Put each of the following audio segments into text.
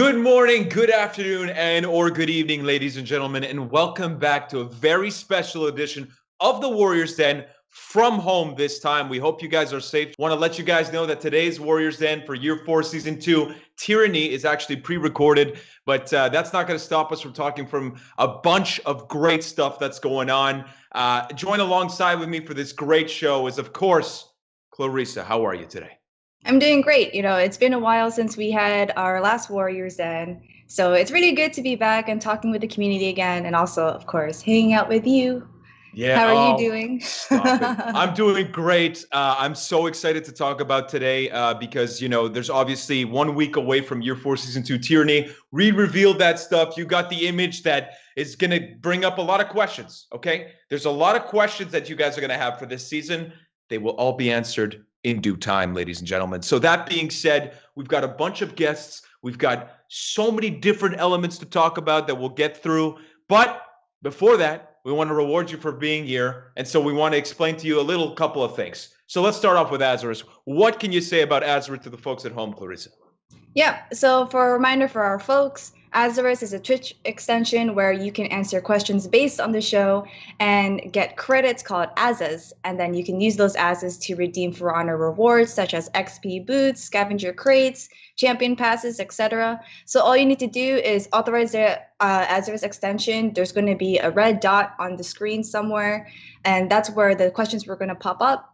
Good morning, good afternoon, and or good evening, ladies and gentlemen, and welcome back to a very special edition of the Warriors Den from home this time. We hope you guys are safe. Want to let you guys know that today's Warriors Den for Year 4, Season 2, Tyranny, is actually pre-recorded, but that's not going to stop us from talking from a bunch of great stuff that's going on. Join alongside with me for this great show is, of course, Clarissa. How are you today? I'm doing great. It's been a while since we had our last Warriors Den. So it's really good to be back and talking with the community again. And also, of course, hanging out with you. Yeah. How are you doing? Stop it. I'm doing great. I'm so excited to talk about today because, there's obviously 1 week away from Year 4, Season 2 Tyranny. We revealed that stuff. You got the image that is going to bring up a lot of questions, okay? There's a lot of questions that you guys are going to have for this season. They will all be answered in due time, ladies and gentlemen. So that being said, we've got a bunch of guests. We've got so many different elements to talk about that we'll get through. But before that, we want to reward you for being here. And so we want to explain to you a couple of things. So let's start off with Azarus. What can you say about Azarus to the folks at home, Clarissa? Yeah, so for a reminder for our folks, Azarus is a Twitch extension where you can answer questions based on the show and get credits called Azas. And then you can use those Azas to redeem For Honor rewards such as XP boots, scavenger crates, champion passes, etc. So all you need to do is authorize the Azarus extension. There's going to be a red dot on the screen somewhere, and that's where the questions were going to pop up.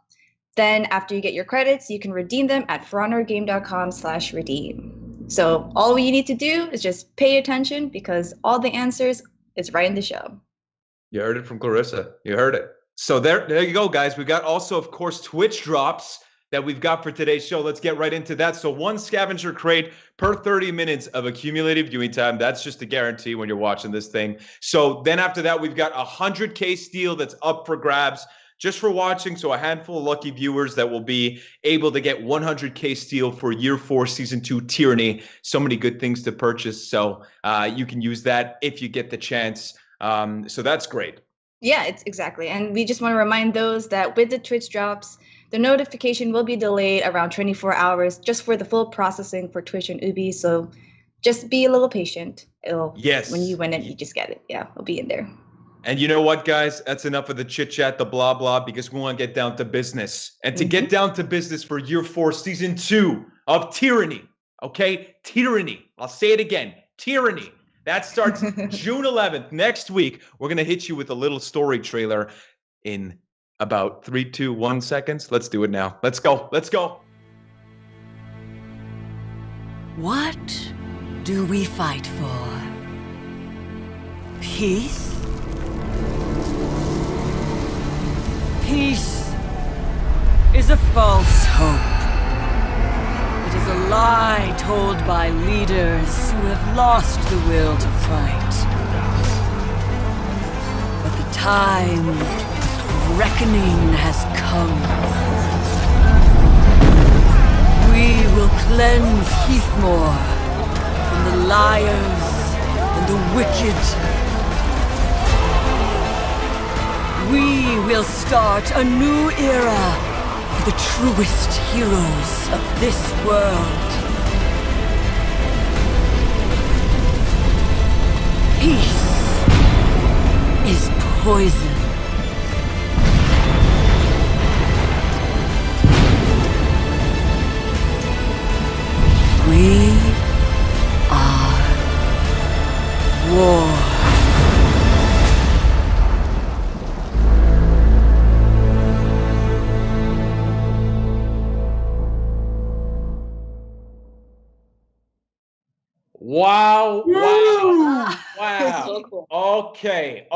Then after you get your credits, you can redeem them at forhonorgame.com/redeem. So all you need to do is just pay attention because all the answers is right in the show. You heard it from Clarissa. You heard it. So there you go, guys. We've got also, of course, Twitch drops that we've got for today's show. Let's get right into that. So 1 scavenger crate per 30 minutes of accumulated viewing time. That's just a guarantee when you're watching this thing. So then after that, we've got 100K steal that's up for grabs just for watching. So a handful of lucky viewers that will be able to get 100K steal for Year 4 Season 2 Tyranny. So many good things to purchase. So you can use that if you get the chance. So that's great. Yeah, it's exactly. And we just want to remind those that with the Twitch drops, the notification will be delayed around 24 hours just for the full processing for Twitch and Ubi. So just be a little patient. Yes. When you win it, you just get it. Yeah, it'll be in there. And you know what, guys? That's enough of the chit-chat, the blah-blah, because we want to get down to business. And to get down to business for Year 4, Season 2 of Tyranny, okay? Tyranny. I'll say it again. Tyranny. That starts June 11th, next week. We're going to hit you with a little story trailer in about 3, 2, 1 seconds. Let's do it now. Let's go. Let's go. What do we fight for? Peace? Peace is a false hope. It is a lie told by leaders who have lost the will to fight. But the time of reckoning has come. We will cleanse Heathmore from the liars and the wicked. We will start a new era for the truest heroes of this world. Peace is poison. We are war. Wow. Wow. So cool. Okay.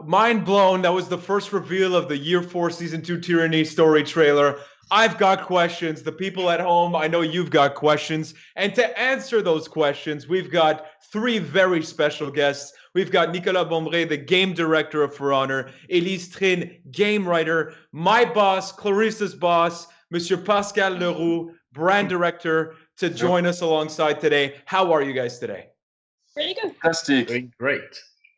Mind blown. That was the first reveal of the Year 4 Season 2 Tyranny story trailer. I've got questions. The people at home, I know you've got questions. And to answer those questions, we've got 3 very special guests. We've got Nicolas Bombré, the game director of For Honor, Elise Trin, game writer, my boss, Clarissa's boss, Monsieur Pascal Leroux, brand director, to join us alongside today. How are you guys today? Pretty good. Fantastic. Doing great.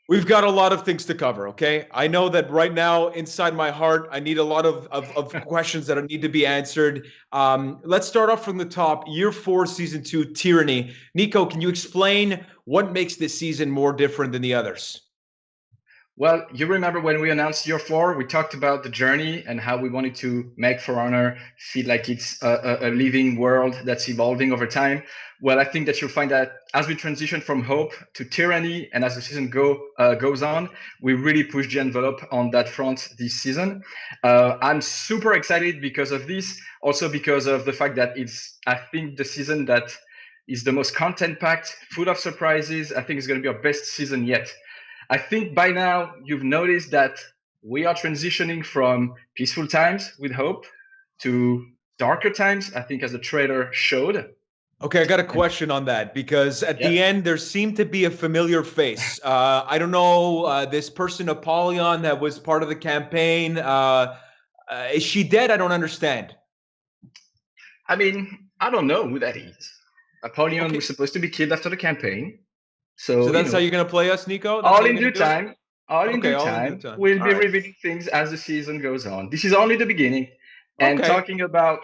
We've got a lot of things to cover, okay? I know that right now, inside my heart, I need a lot of questions that need to be answered. Let's start off from the top. Year 4, Season 2, Tyranny. Nico, can you explain what makes this season more different than the others? Well, you remember when we announced Year 4, we talked about the journey and how we wanted to make For Honor feel like it's a living world that's evolving over time. Well, I think that you'll find that as we transition from Hope to Tyranny and as the season goes on, we really push the envelope on that front this season. I'm super excited because of this, also because of the fact that it's, I think, the season that is the most content-packed, full of surprises. I think it's going to be our best season yet. I think by now you've noticed that we are transitioning from peaceful times with Hope to darker times, I think, as the trailer showed. Okay, I got a question on that because at the end there seemed to be a familiar face. I don't know, this person Apollyon that was part of the campaign. Is she dead? I don't understand. I mean, I don't know who that is. Apollyon was supposed to be killed after the campaign. So that's how you're going to play us, Nico? All in due time. All in due time. We'll be revealing things as the season goes on. This is only the beginning. And talking about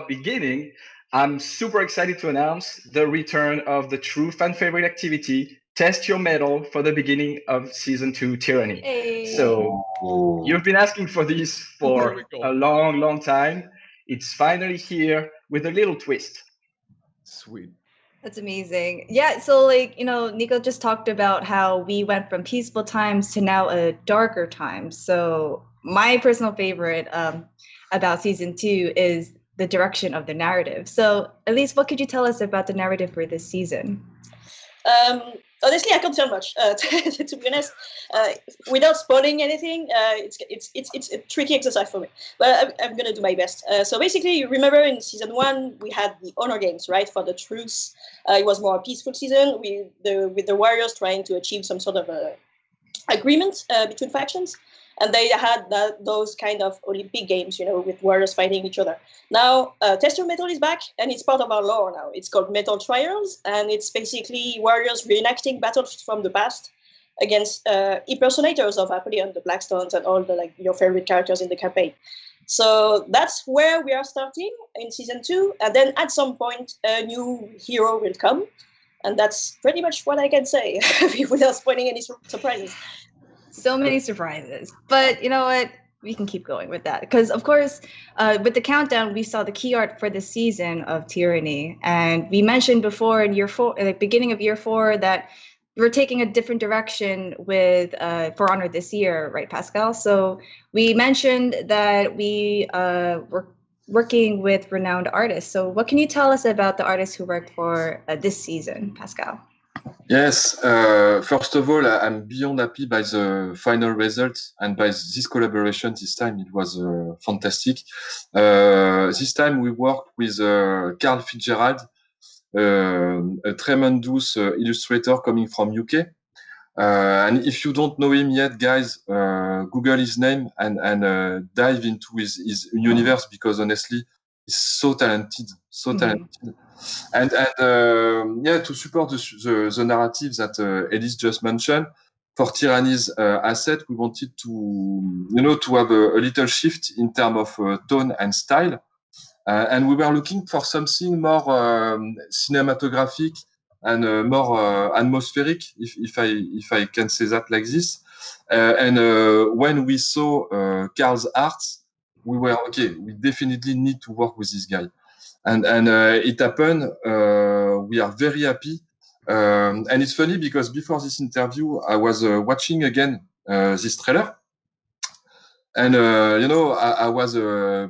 beginning, I'm super excited to announce the return of the true fan favorite activity, Test Your Metal, for the beginning of Season 2 Tyranny. Hey. So you've been asking for this for a long, long time. It's finally here with a little twist. Sweet. That's amazing. Yeah, so like, Nico just talked about how we went from peaceful times to now a darker time. So my personal favorite about Season 2 is the direction of the narrative. So Elise, what could you tell us about the narrative for this season? Honestly, I can't tell much. To be honest, without spoiling anything, it's a tricky exercise for me. But I'm gonna do my best. So basically, you remember in Season 1 we had the honor games, right, for the truce. It was more a peaceful season with the warriors trying to achieve some sort of agreement between factions. And they had those kind of Olympic games, with warriors fighting each other. Now, Test Your Metal is back, and it's part of our lore now. It's called Metal Trials, and it's basically warriors reenacting battles from the past against impersonators of Apollyon, the Blackstones, and all the your favorite characters in the campaign. So that's where we are starting in Season 2, and then at some point, a new hero will come, and that's pretty much what I can say without spoiling any surprises. So many surprises, but you know what? We can keep going with that because, of course, with the countdown, we saw the key art for the season of Tyranny, and we mentioned before in Year 4, at the beginning of Year 4, that we're taking a different direction with For Honor this year, right, Pascal? So we mentioned that we were working with renowned artists. So what can you tell us about the artists who worked for this season, Pascal? Yes, first of all, I'm beyond happy by the final results and by this collaboration this time. It was fantastic. This time we worked with Carl Fitzgerald, a tremendous illustrator coming from UK. And if you don't know him yet, guys, Google his name and dive into his universe because honestly, he's so talented, And to support the narrative that Elise just mentioned, for Tyranny's asset, we wanted to have a little shift in terms of tone and style. And we were looking for something more cinematographic and more atmospheric, if I can say that like this. And when we saw Carl's art, we were, we definitely need to work with this guy. And it happened. We are very happy. And it's funny because before this interview, I was watching again this trailer. And, I was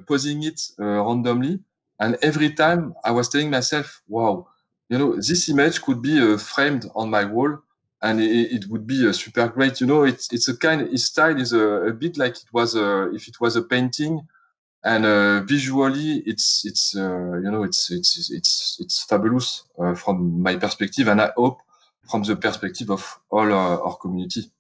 pausing it randomly. And every time I was telling myself, wow, this image could be framed on my wall and it would be super great. It's a kind, his style is a bit like it was, if it was a painting. And visually, it's fabulous from my perspective, and I hope from the perspective of all our community.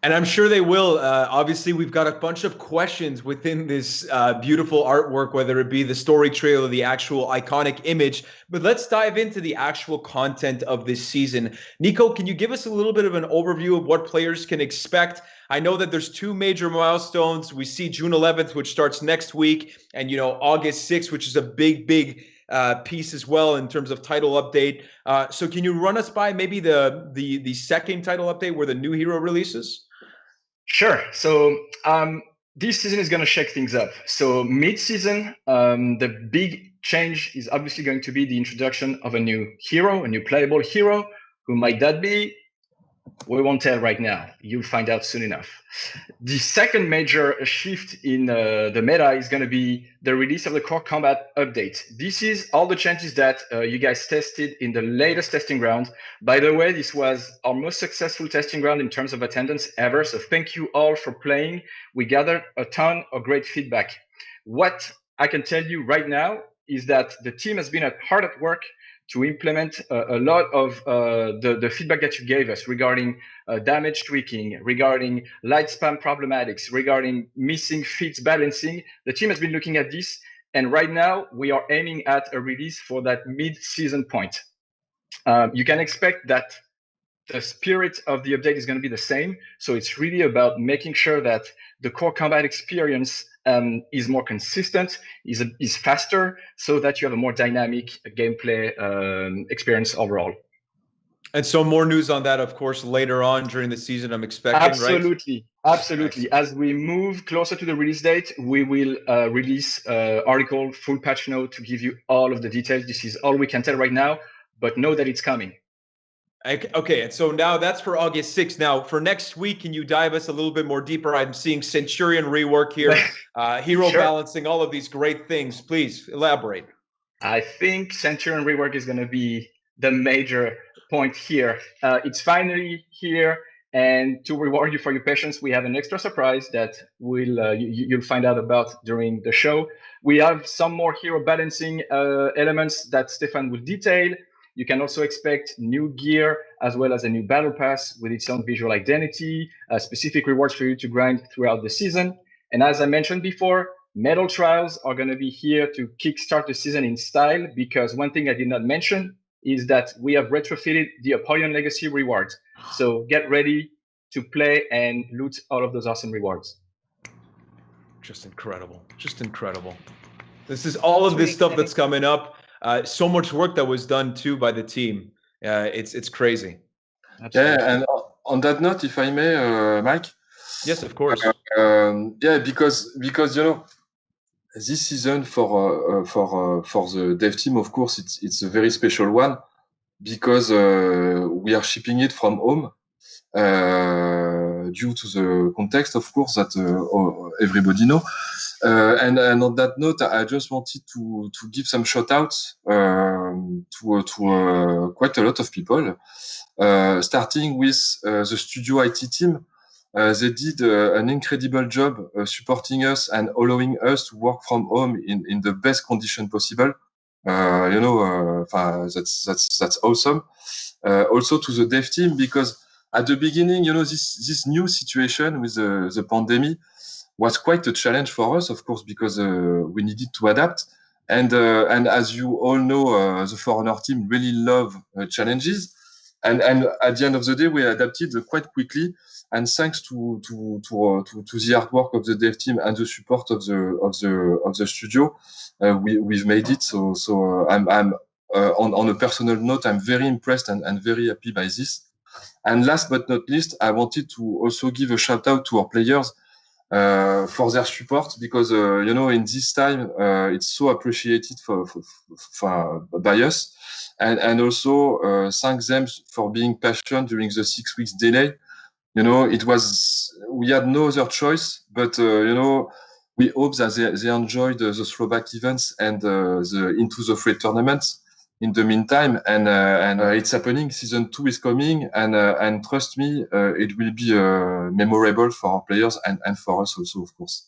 And I'm sure they will. Obviously, we've got a bunch of questions within this beautiful artwork, whether it be the story trailer, the actual iconic image. But let's dive into the actual content of this season. Nico, can you give us a little bit of an overview of what players can expect? I know that there's two major milestones. We see June 11th, which starts next week, and August 6th, which is a big piece as well in terms of title update. So can you run us by maybe the second title update where the new hero releases? Sure. So this season is going to shake things up. So mid-season, the big change is obviously going to be the introduction of a new hero, a new playable hero. Who might that be? We won't tell right now. You'll find out soon enough. The second major shift in the meta is going to be the release of the core combat update. This is all the changes that you guys tested in the latest testing round. By the way, this was our most successful testing round in terms of attendance ever. So thank you all for playing. We gathered a ton of great feedback. What I can tell you right now is that the team has been hard at work to implement a lot of the feedback that you gave us regarding damage tweaking, regarding light spam problematics, regarding missing feats balancing. The team has been looking at this, and right now we are aiming at a release for that mid-season point. You can expect that the spirit of the update is going to be the same. So it's really about making sure that the core combat experience is more consistent, is faster, so that you have a more dynamic gameplay experience overall. And so more news on that, of course, later on during the season, I'm expecting, Absolutely. right? Absolutely. As we move closer to the release date, we will release article, full patch note to give you all of the details. This is all we can tell right now, but know that it's coming. Okay, and so now that's for August 6th. Now, for next week, can you dive us a little bit more deeper? I'm seeing Centurion rework here, hero Sure. balancing, all of these great things. Please elaborate. I think Centurion rework is going to be the major point here. It's finally here, and to reward you for your patience, we have an extra surprise that you'll find out about during the show. We have some more hero balancing elements that Stefan will detail. You can also expect new gear as well as a new battle pass with its own visual identity, specific rewards for you to grind throughout the season. And as I mentioned before, medal trials are going to be here to kickstart the season in style, because one thing I did not mention is that we have retrofitted the Apollyon Legacy rewards. So get ready to play and loot all of those awesome rewards. Just incredible. Just incredible. This is all of this stuff that's coming up. So much work that was done too by the team. It's crazy. Absolutely. Yeah, and on that note, if I may, Mike. Yes, of course. Yeah, because this season for the dev team, of course, it's a very special one, because we are shipping it from home due to the context, of course, that everybody know. And on that note, I just wanted to give some shout outs to quite a lot of people, starting with the studio IT team. They did an incredible job supporting us and allowing us to work from home in the best condition possible. That's awesome. Also to the dev team, because at the beginning, this new situation with the pandemic was quite a challenge for us, of course, because we needed to adapt. And as you all know, the For Honor team really love challenges. And at the end of the day, we adapted quite quickly. And thanks to the hard work of the dev team and the support of the studio, we've made it. So I'm on a personal note, I'm very impressed and very happy by this. And last but not least, I wanted to also give a shout out to our players for their support, because in this time it's so appreciated by us, and also thank them for being patient during the 6 weeks delay. We had no other choice, but we hope that they enjoyed the Slovak events and the Into the Fray tournaments in the meantime, and it's happening. Season 2 is coming, and trust me, it will be memorable for our players and for us also, of course.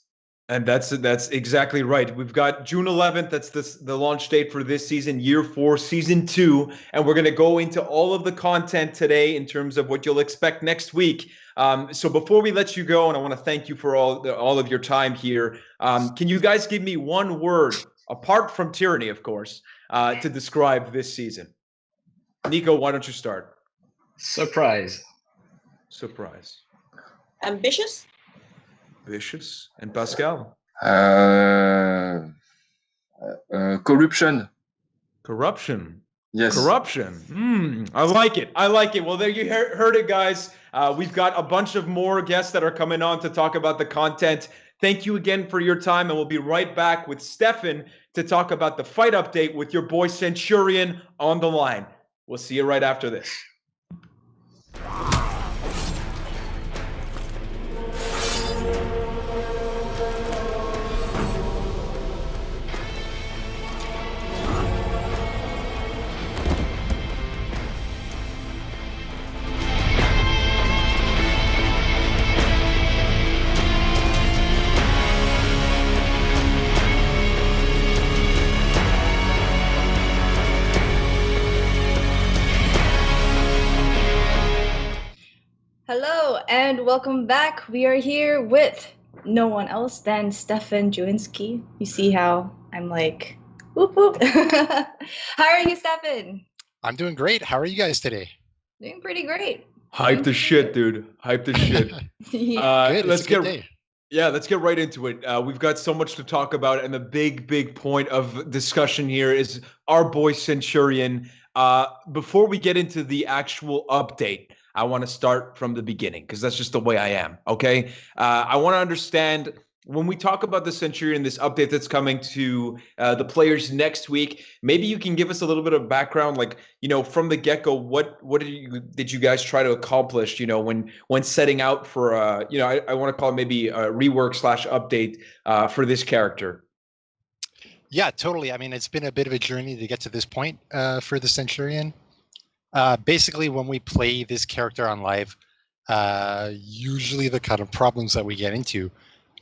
And that's exactly right. We've got June 11th. That's the launch date for this season, Year 4, Season 2. And we're going to go into all of the content today in terms of what you'll expect next week. So before we let you go, and I want to thank you for all of your time here, can you guys give me one word, apart from tyranny, of course, to describe this season? Nico, why don't you start? Surprise. Surprise. Ambitious. Vicious. And Pascal? Corruption. Corruption. Yes. Corruption. I like it. I like it. Well, there you heard it, guys. We've got a bunch of more guests that are coming on to talk about the content. Thank you again for your time, and we'll be right back with Stefan to talk about the fight update with your boy Centurion on the line. We'll see you right after this. Hello and welcome back. We are here with no one else than Stefan Juinski. You see how I'm like, whoop whoop. How are you, Stefan? I'm doing great. How are you guys today? Doing pretty great. Hype the shit, dude. Hype the shit. Good. Let's It's a good day. Yeah, let's get right into it. We've got so much to talk about, and the big point of discussion here is our boy Centurion. Before we get into the actual update, I want to start from the beginning because that's just the way I am. Okay, I want to understand when we talk about the Centurion, this update that's coming to the players next week. Maybe you can give us a little bit of background, like from the get-go, what did you guys try to accomplish? When setting out for I want to call it maybe a rework / update for this character. Yeah, totally. I mean, it's been a bit of a journey to get to this point for the Centurion. Basically, when we play this character on live, usually the kind of problems that we get into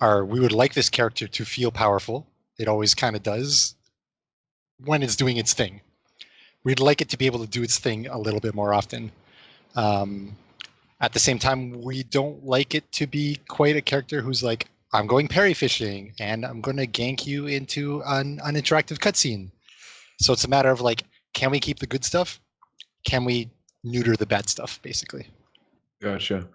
are we would like this character to feel powerful. It always kind of does when it's doing its thing. We'd like it to be able to do its thing a little bit more often. At the same time, we don't like it to be quite a character who's like, I'm going parry fishing and I'm going to gank you into an interactive cutscene. So it's a matter of like, can we keep the good stuff? Can we neuter the bad stuff, basically? Gotcha.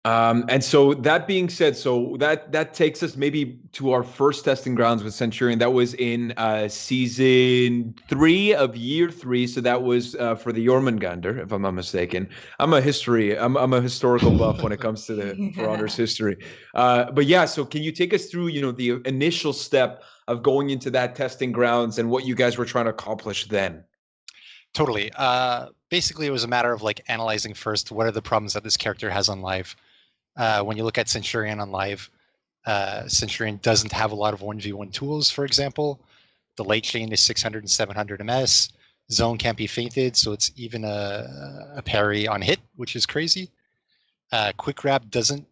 And so that being said, so that takes us maybe to our first testing grounds with Centurion. That was in season 3 of year 3. So that was for the Jormungandr, if I'm not mistaken. I'm a historical buff when it comes to the For Honor's history. But yeah, so can you take us through, the initial step of going into that testing grounds and what you guys were trying to accomplish then? Totally. Basically, it was a matter of like analyzing first what are the problems that this character has on live. When you look at Centurion on live, Centurion doesn't have a lot of 1v1 tools, for example. The late chain is 600 and 700 MS. Zone can't be feinted, so it's even a parry on hit, which is crazy. Quick grab doesn't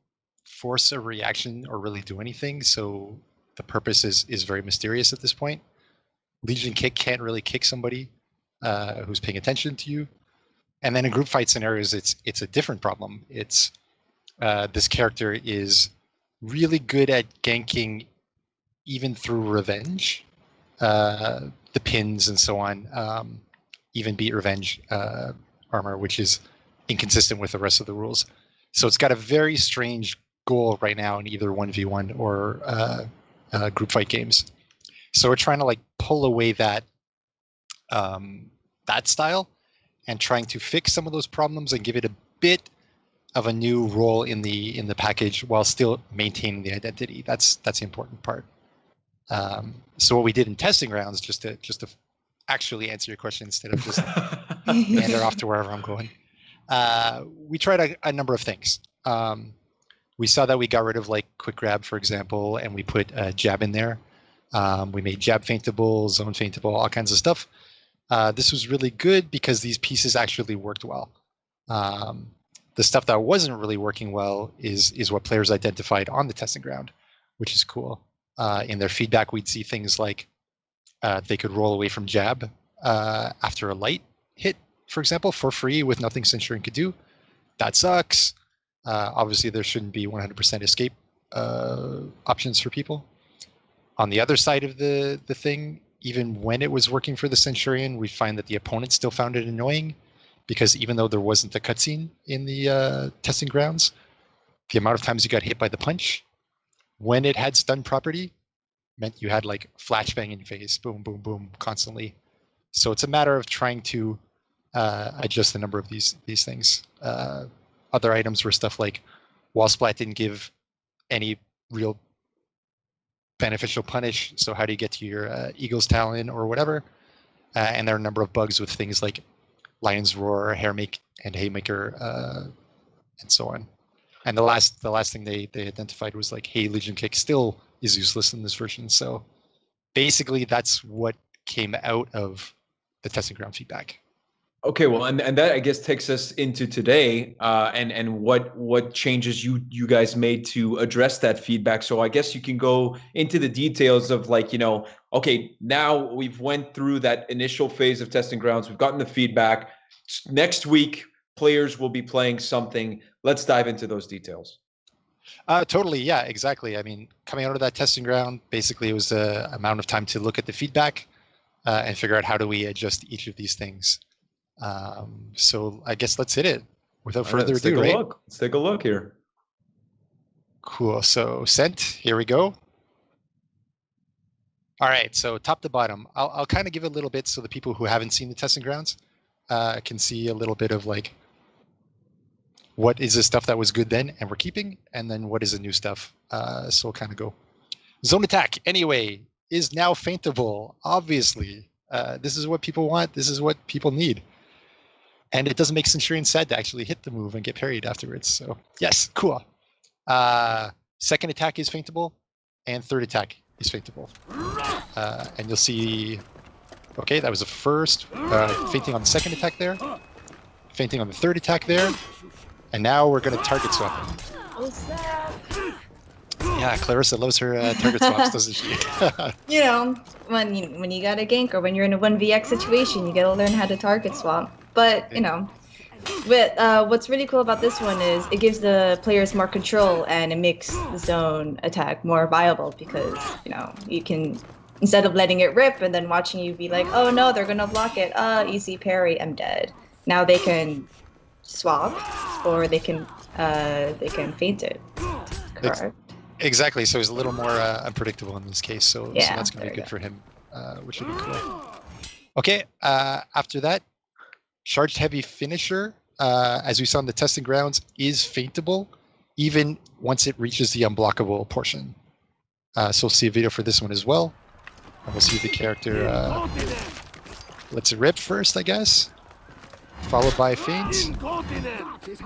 force a reaction or really do anything, so the purpose is very mysterious at this point. Legion kick can't really kick somebody who's paying attention to you. And then in group fight scenarios, it's a different problem. It's this character is really good at ganking even through revenge, the pins and so on, even beat revenge armor, which is inconsistent with the rest of the rules. So it's got a very strange goal right now in either 1v1 or group fight games. So we're trying to like pull away that that style and trying to fix some of those problems and give it a bit of a new role in the package while still maintaining the identity. That's the important part. So what we did in testing grounds, just to actually answer your question instead of just meander off to wherever I'm going, we tried a number of things. We saw that we got rid of like quick grab, for example, and we put jab in there. We made jab feintable, zone feintable, all kinds of stuff. This was really good because these pieces actually worked well. The stuff that wasn't really working well is what players identified on the testing ground, which is cool. In their feedback, we'd see things like they could roll away from jab after a light hit, for example, for free with nothing Centurion could do. That sucks. Obviously, there shouldn't be 100% escape options for people. On the other side of the thing, even when it was working for the Centurion, we find that the opponent still found it annoying, because even though there wasn't a cutscene in the testing grounds, the amount of times you got hit by the punch, when it had stun property, meant you had like flashbang in your face, boom, boom, boom, constantly. So it's a matter of trying to adjust the number of these things. Other items were stuff like wall splat didn't give any real beneficial punish, so how do you get to your Eagle's Talon or whatever? And there are a number of bugs with things like Lion's Roar, Haymaker, and so on. And the last thing they identified was like, hey, Legion Kick still is useless in this version. So basically that's what came out of the testing ground feedback. Okay, well, and that I guess takes us into today, and what changes you guys made to address that feedback. So I guess you can go into the details of like, okay, now we've went through that initial phase of testing grounds. We've gotten the feedback. Next week, players will be playing something. Let's dive into those details. Totally, yeah, exactly. I mean, coming out of that testing ground, basically it was the amount of time to look at the feedback and figure out how do we adjust each of these things. So I guess let's hit it without further ado, right? Let's take a look here. Cool. So sent, here we go. All right, so top to bottom, I'll kind of give it a little bit so the people who haven't seen the testing grounds can see a little bit of like, what is the stuff that was good then and we're keeping, and then what is the new stuff. So we'll kind of go. Zone attack, anyway, is now feintable, obviously. This is what people want. This is what people need. And it doesn't make Centurion sad to actually hit the move and get parried afterwards. So yes, cool. Second attack is feintable, and third attack is feintable. And you'll see, okay, that was the first, feinting on the second attack there, feinting on the third attack there, and now we're going to target swap. Yeah, Clarissa loves her target swaps, doesn't she? When you got a gank or when you're in a 1vx situation, you gotta learn how to target swap. But, what's really cool about this one is it gives the players more control and it makes the zone attack more viable because, you can, instead of letting it rip and then watching you be like, oh no, they're gonna block it, easy parry, I'm dead. Now they can swap or they can feint it. Correct. Exactly, so he's a little more unpredictable in this case, so that's going to be good for him, which would be cool. Okay, after that, Charged Heavy Finisher, as we saw in the testing grounds, is feintable, even once it reaches the unblockable portion. So we'll see a video for this one as well, and we'll see the character lets it rip first, I guess, followed by feint.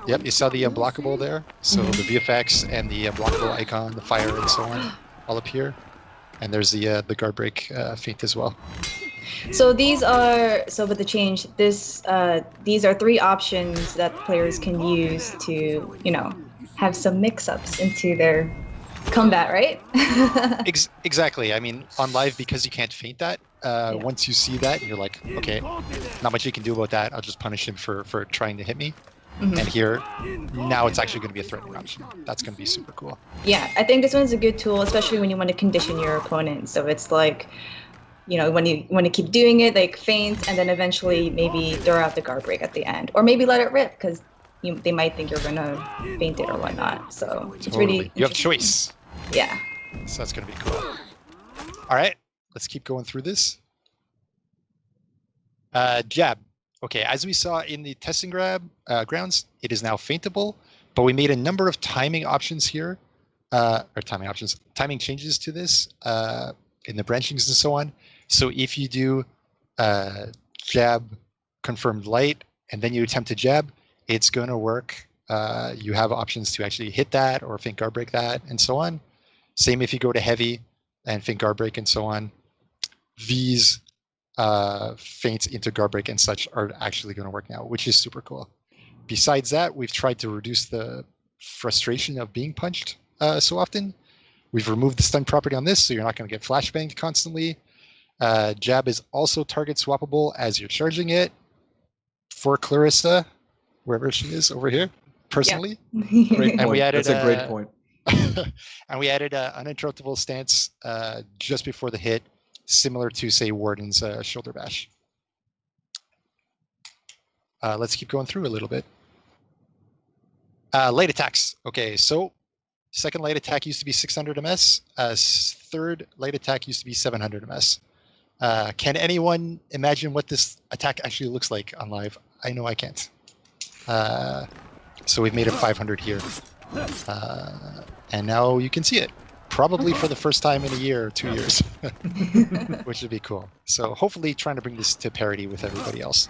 Yep, you saw the unblockable there. So the VFX and the unblockable icon, the fire and so on, all up here. And there's the guard break feint as well. So with the change, these are 3 options that players can use to, have some mix-ups into their combat, right? Exactly. I mean, on live, because you can't feint that, once you see that, you're like, okay, not much you can do about that. I'll just punish him for trying to hit me. Mm-hmm. And here, now it's actually going to be a threatening option. That's going to be super cool. Yeah, I think this one's a good tool, especially when you want to condition your opponent. So it's like, when you want to keep doing it, like feint, and then eventually maybe throw out the guard break at the end. Or maybe let it rip, because they might think you're going to feint it or whatnot. So it's really... You have choice. Yeah. So that's going to be cool. All right, let's keep going through this. Jab. Okay, as we saw in the testing grounds, it is now feintable, but we made a number of timing options here, timing changes to this in the branchings and so on. So if you do jab confirmed light and then you attempt to jab, it's going to work. You have options to actually hit that or feint guard break that and so on. Same if you go to heavy and feint guard break and so on. These feints into guard break and such are actually going to work now, which is super cool. Besides that, we've tried to reduce the frustration of being punched so often. We've removed the stun property on this, so you're not going to get flashbanged constantly. Jab is also target swappable as you're charging it. For Clarissa, wherever she is over here, personally. Yeah. Great And point. we added, That's a great point. and we added uninterruptible stance just before the hit, similar to, say, Warden's shoulder bash. Let's keep going through a little bit. Light attacks. Okay, so second light attack used to be 600 ms. Third light attack used to be 700 ms. Can anyone imagine what this attack actually looks like on live? I know I can't. So we've made it 500 here. And now you can see it. Probably for the first time in a year or 2 years. Which would be cool. So hopefully trying to bring this to parity with everybody else.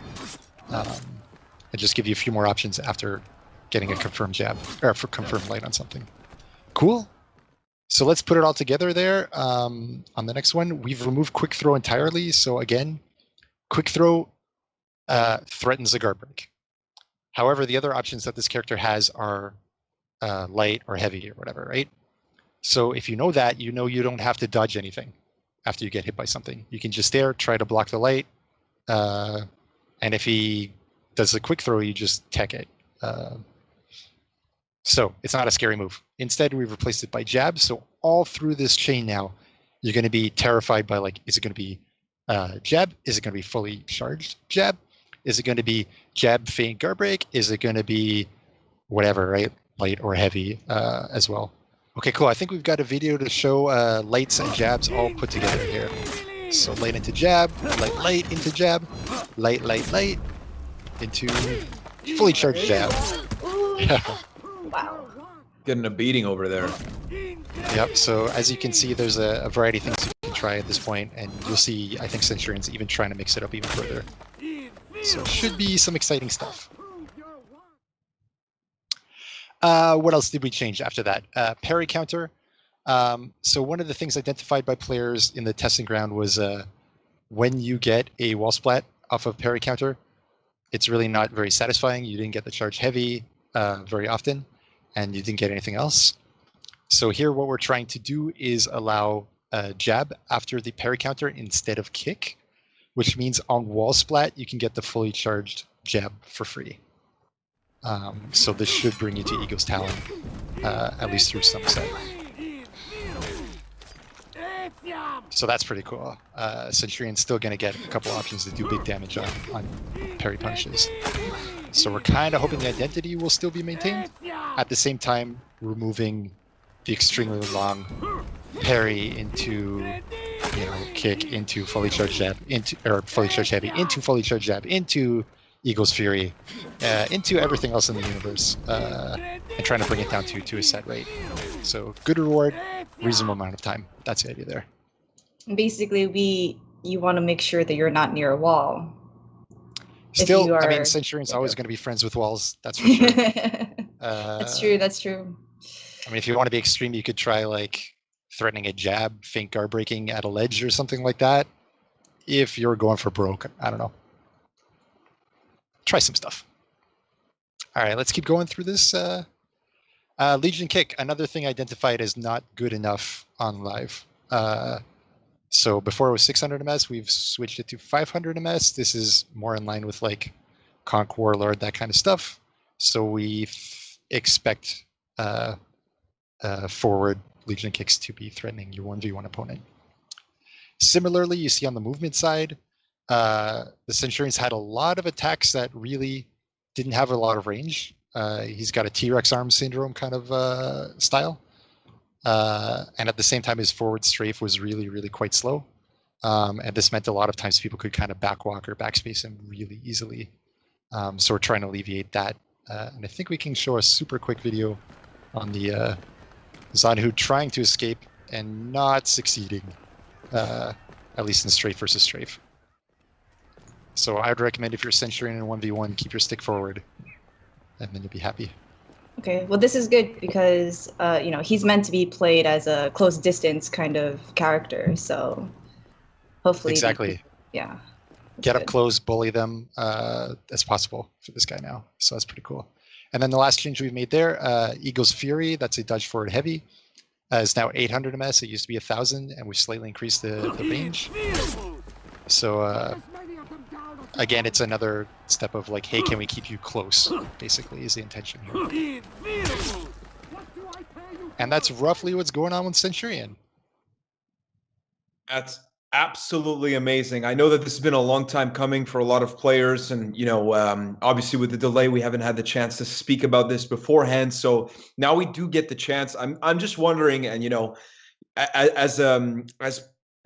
And just give you a few more options after getting a confirmed jab, or for confirmed light on something. Cool. So let's put it all together there. On the next one, we've removed quick throw entirely. So again, quick throw threatens a guard break. However, the other options that this character has are light or heavy or whatever, right? So if you know that, you know you don't have to dodge anything after you get hit by something. You can just stare, try to block the light, and if he does a quick throw, you just tech it. So it's not a scary move. Instead, we've replaced it by jab. So all through this chain now, you're going to be terrified by, like, is it going to be jab? Is it going to be fully charged jab? Is it going to be jab, feint, guard break? Is it going to be whatever, right? Light or heavy as well. Okay, cool. I think we've got a video to show lights and jabs all put together here. So light into jab, light into jab, light into fully charged jab. Yeah. Wow. Getting a beating over there. Yep. So as you can see, there's a variety of things you can try at this point, and you'll see, I think Centurion's even trying to mix it up even further. So it should be some exciting stuff. What else did we change after that? Parry counter. So one of the things identified by players in the testing ground was when you get a wall splat off of parry counter, it's really not very satisfying. You didn't get the charge heavy very often, and you didn't get anything else. So here what we're trying to do is allow jab after the parry counter instead of kick, which means on wall splat you can get the fully charged jab for free. So this should bring you to Eagle's Talon, at least through some set. So that's pretty cool. Centurion's still going to get a couple options to do big damage on parry punishes. So we're kind of hoping the identity will still be maintained, at the same time removing the extremely long parry into, you know, kick into fully charged jab, into, or fully charged heavy, into fully charged jab, into Eagle's Fury, into everything else in the universe, and trying to bring it down to a set rate. So good reward, reasonable amount of time. That's the idea there. Basically, you want to make sure that you're not near a wall. Still, I mean, Centurion's always going to be friends with walls. That's for sure. That's true. That's true. I mean, if you want to be extreme, you could try like threatening a jab, feint guard breaking at a ledge or something like that. If you're going for broke, I don't know. Try some stuff. All right, let's keep going through this. Legion Kick, another thing identified as not good enough on live. So before it was 600 ms, we've switched it to 500 ms. This is more in line with like Conk Warlord, that kind of stuff. So we expect forward Legion Kicks to be threatening your 1v1 opponent. Similarly, you see on the movement side, the Centurions had a lot of attacks that really didn't have a lot of range. He's got a T-Rex arm syndrome kind of style. And at the same time, his forward strafe was really, really quite slow. And this meant a lot of times people could kind of backwalk or backspace him really easily. So we're trying to alleviate that. And I think we can show a super quick video on the Zanhu trying to escape and not succeeding, at least in strafe versus strafe. So I would recommend if you're Centurion in 1v1, keep your stick forward, and then you'll be happy. Okay, well, this is good because you know, he's meant to be played as a close distance kind of character, so hopefully. Exactly. Yeah. Get up close, bully them as possible for this guy now. So that's pretty cool. And then the last change we've made there, Eagle's Fury, that's a dodge forward heavy. Is now 800 ms. It used to be 1,000, and we slightly increased the range. So again, it's another step of like, hey, can we keep you close? Basically, is the intention here. And that's roughly what's going on with Centurion. That's absolutely amazing. I know that this has been a long time coming for a lot of players, and obviously with the delay, we haven't had the chance to speak about this beforehand. So now we do get the chance. I'm just wondering, and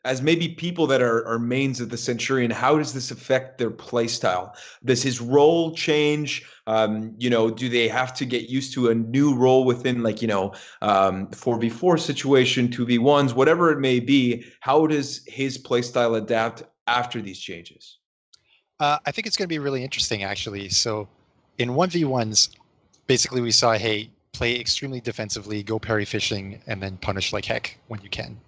as maybe people that are mains of the Centurion, how does this affect their playstyle? Does his role change? Do they have to get used to a new role within 4v4 situation, 2v1s, whatever it may be? How does his playstyle adapt after these changes? I think it's going to be really interesting, actually. So in 1v1s, basically we saw, hey, play extremely defensively, go parry fishing, and then punish like heck when you can.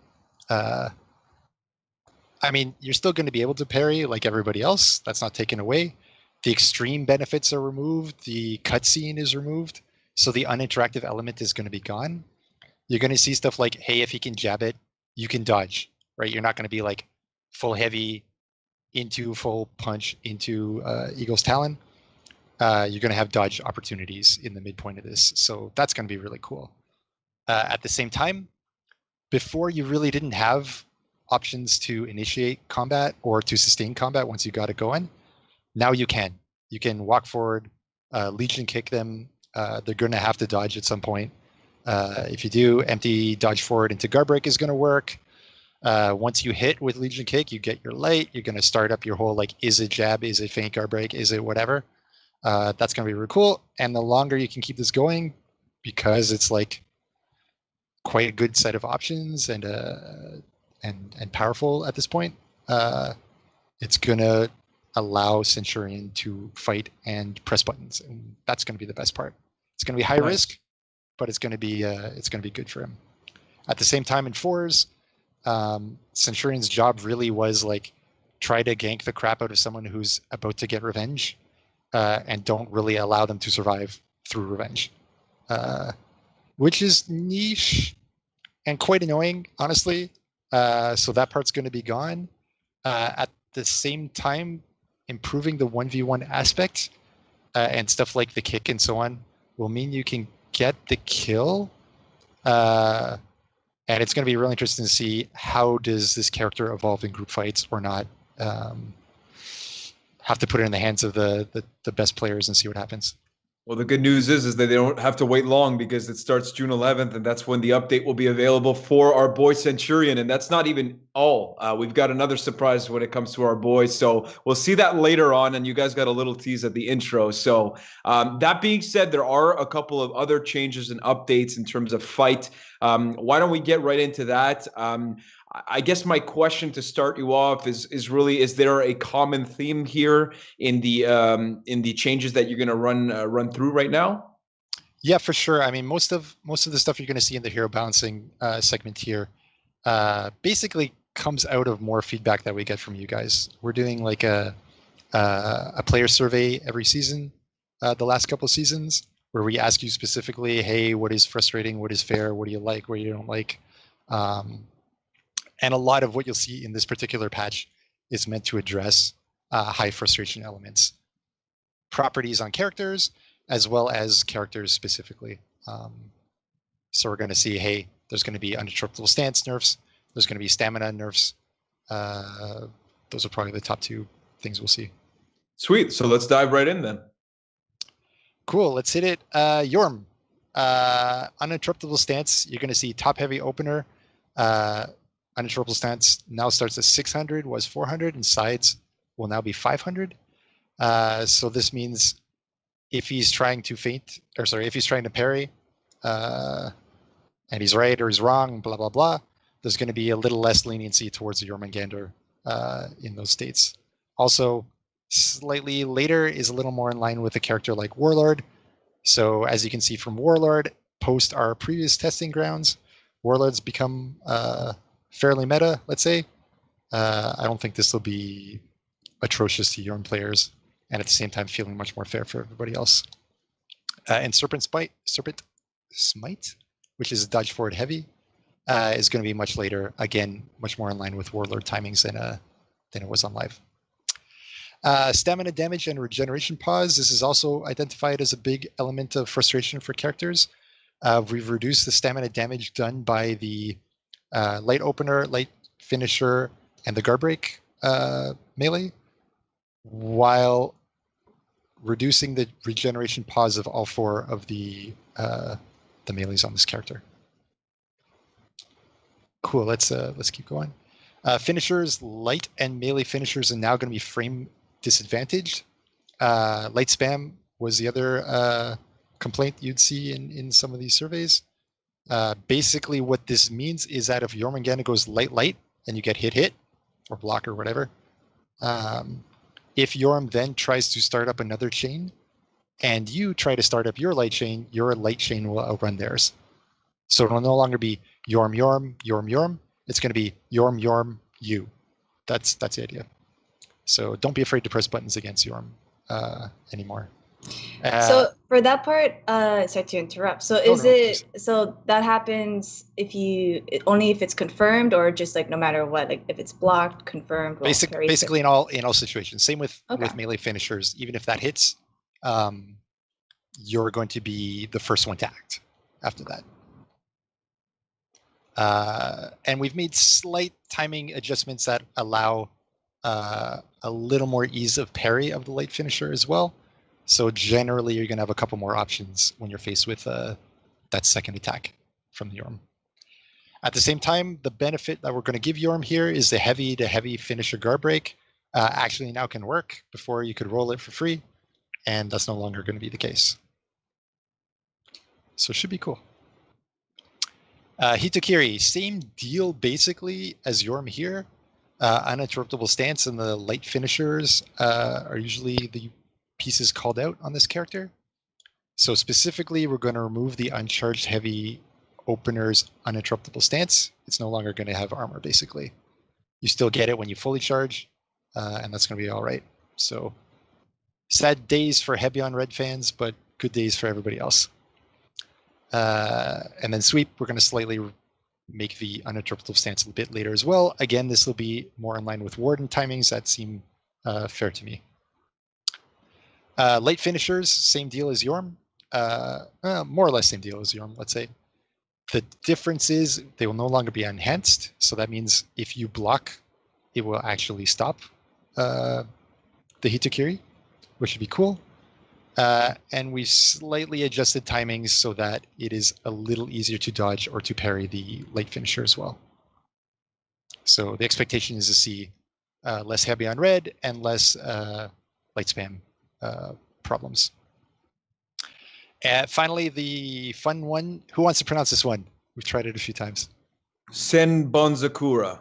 I mean, you're still going to be able to parry like everybody else. That's not taken away. The extreme benefits are removed. The cutscene is removed. So the uninteractive element is going to be gone. You're going to see stuff like, hey, if you can jab it, you can dodge, right? You're not going to be like full heavy into full punch into Eagle's Talon. You're going to have dodge opportunities in the midpoint of this. So that's going to be really cool. At the same time, before you really didn't have options to initiate combat or to sustain combat once you got it going. Now you can. You can walk forward, Legion kick them. They're going to have to dodge at some point. If you do, empty dodge forward into guard break is going to work. Once you hit with Legion kick, you get your light. You're going to start up your whole like, is it jab, is it feint guard break, is it whatever. That's going to be really cool. And the longer you can keep this going, because it's like quite a good set of options and powerful at this point, it's going to allow Centurion to fight and press buttons, and that's going to be the best part. It's going to be high risk, but it's going to be good for him. At the same time, in 4s, Centurion's job really was like try to gank the crap out of someone who's about to get revenge, and don't really allow them to survive through revenge, which is niche and quite annoying, honestly. So that part's going to be gone. At the same time, improving the 1v1 aspect and stuff like the kick and so on will mean you can get the kill. And it's going to be really interesting to see how does this character evolve in group fights or not. Have to put it in the hands of the best players and see what happens. Well, the good news is that they don't have to wait long, because it starts June 11th, and that's when the update will be available for our boy Centurion. And that's not even all. We've got another surprise when it comes to our boy. So we'll see that later on, and you guys got a little tease at the intro. So that being said, there are a couple of other changes and updates in terms of fight. Why don't we get right into that? I guess my question to start you off is really, is there a common theme here in the changes that you're going to run through right now? Yeah, for sure. I mean, most of the stuff you're going to see in the hero balancing segment here basically comes out of more feedback that we get from you guys. We're doing like a player survey every season, the last couple of seasons, where we ask you specifically, hey, what is frustrating, what is fair, what do you like, what you don't like. And a lot of what you'll see in this particular patch is meant to address high frustration elements, properties on characters, as well as characters specifically. So we're going to see, hey, there's going to be uninterruptible stance nerfs. There's going to be stamina nerfs. Those are probably the top two things we'll see. Sweet. So let's dive right in then. Cool. Let's hit it. Yorm. Uninterruptible stance. You're going to see top heavy opener. Uninterruptible stance now starts at 600, was 400, and sides will now be 500. So this means if he's trying to if he's trying to parry, and he's right or he's wrong, blah, blah, blah, there's going to be a little less leniency towards the Jormungandr in those states. Also, slightly later is a little more in line with a character like Warlord. So as you can see from Warlord, post our previous testing grounds, Warlord's become fairly meta, let's say. I don't think this will be atrocious to Yorm players, and at the same time feeling much more fair for everybody else. And Serpent Smite, which is dodge forward heavy. is going to be much later. Again, much more in line with Warlord timings than it was on live. Stamina damage and regeneration pause. This is also identified as a big element of frustration for characters. We've reduced the stamina damage done by the light opener, light finisher, and the guard break melee, while reducing the regeneration pause of all 4 of the melees on this character. Cool. Let's keep going. Finishers, light and melee finishers are now going to be frame disadvantaged. Light spam was the other complaint you'd see in some of these surveys. Basically, what this means is that if Jormungandr goes light and you get hit or block or whatever, if Jorm then tries to start up another chain and you try to start up your light chain will outrun theirs. So it will no longer be Jorm, Jorm, Jorm, Jorm. It's going to be Jorm, Jorm, you. That's the idea. So don't be afraid to press buttons against Jorm anymore. So for that part, sorry to interrupt. So so that happens only if it's confirmed, or just like no matter what, like if it's blocked, confirmed? Basically in all situations. Same with melee finishers. Even if that hits, you're going to be the first one to act after that. And we've made slight timing adjustments that allow a little more ease of parry of the light finisher as well. So generally, you're going to have a couple more options when you're faced with that second attack from the Jorm. At the same time, the benefit that we're going to give Jorm here is the heavy to heavy finisher guard break actually now can work. Before you could roll it for free, and that's no longer going to be the case. So it should be cool. Hitokiri, same deal basically as Jorm here. Uninterruptible stance and the light finishers are usually the pieces called out on this character. So specifically, we're going to remove the uncharged heavy opener's uninterruptible stance. It's no longer going to have armor, basically. You still get it when you fully charge, and that's going to be all right. So sad days for heavy on red fans, but good days for everybody else. And then sweep, we're going to slightly make the uninterruptible stance a bit later as well. Again, this will be more in line with Warden timings that seem fair to me. Light finishers, same deal as Jorm. More or less same deal as Jorm, let's say. The difference is they will no longer be enhanced. So that means if you block, it will actually stop the Hitokiri, which would be cool. And we slightly adjusted timings so that it is a little easier to dodge or to parry the light finisher as well. So the expectation is to see less heavy on red and less light spam problems. And finally, the fun one. Who wants to pronounce this one? We've tried it a few times. Senbonzakura.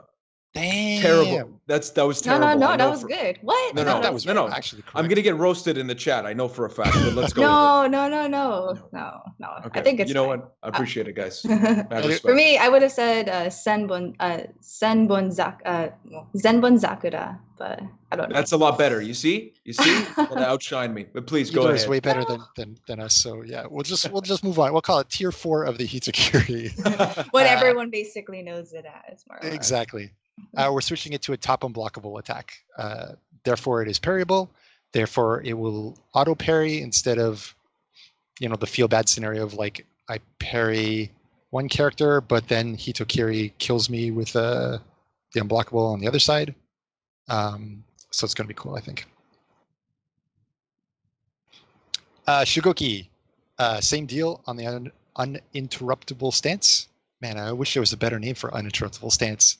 Damn. Terrible. That was terrible. No, that was good. What? No, that was actually correct. I'm gonna get roasted in the chat. I know for a fact. But let's go. No. Okay. I think it's. You know fine. what? I appreciate it, guys. For me, I would have said Zenbonzakura, but I don't know. That's a lot better. You see, that outshine me. But please go ahead. It's way better than us. So yeah, we'll just move on. We'll call it tier 4 of the Hitokiri. What everyone basically knows it as. More exactly. We're switching it to a top unblockable attack. Therefore, it is parryable. Therefore, it will auto parry instead of, the feel bad scenario of like I parry one character, but then Hitokiri kills me with the unblockable on the other side. So it's going to be cool, I think. Shugoki, same deal on the uninterruptible stance. Man, I wish there was a better name for uninterruptible stance.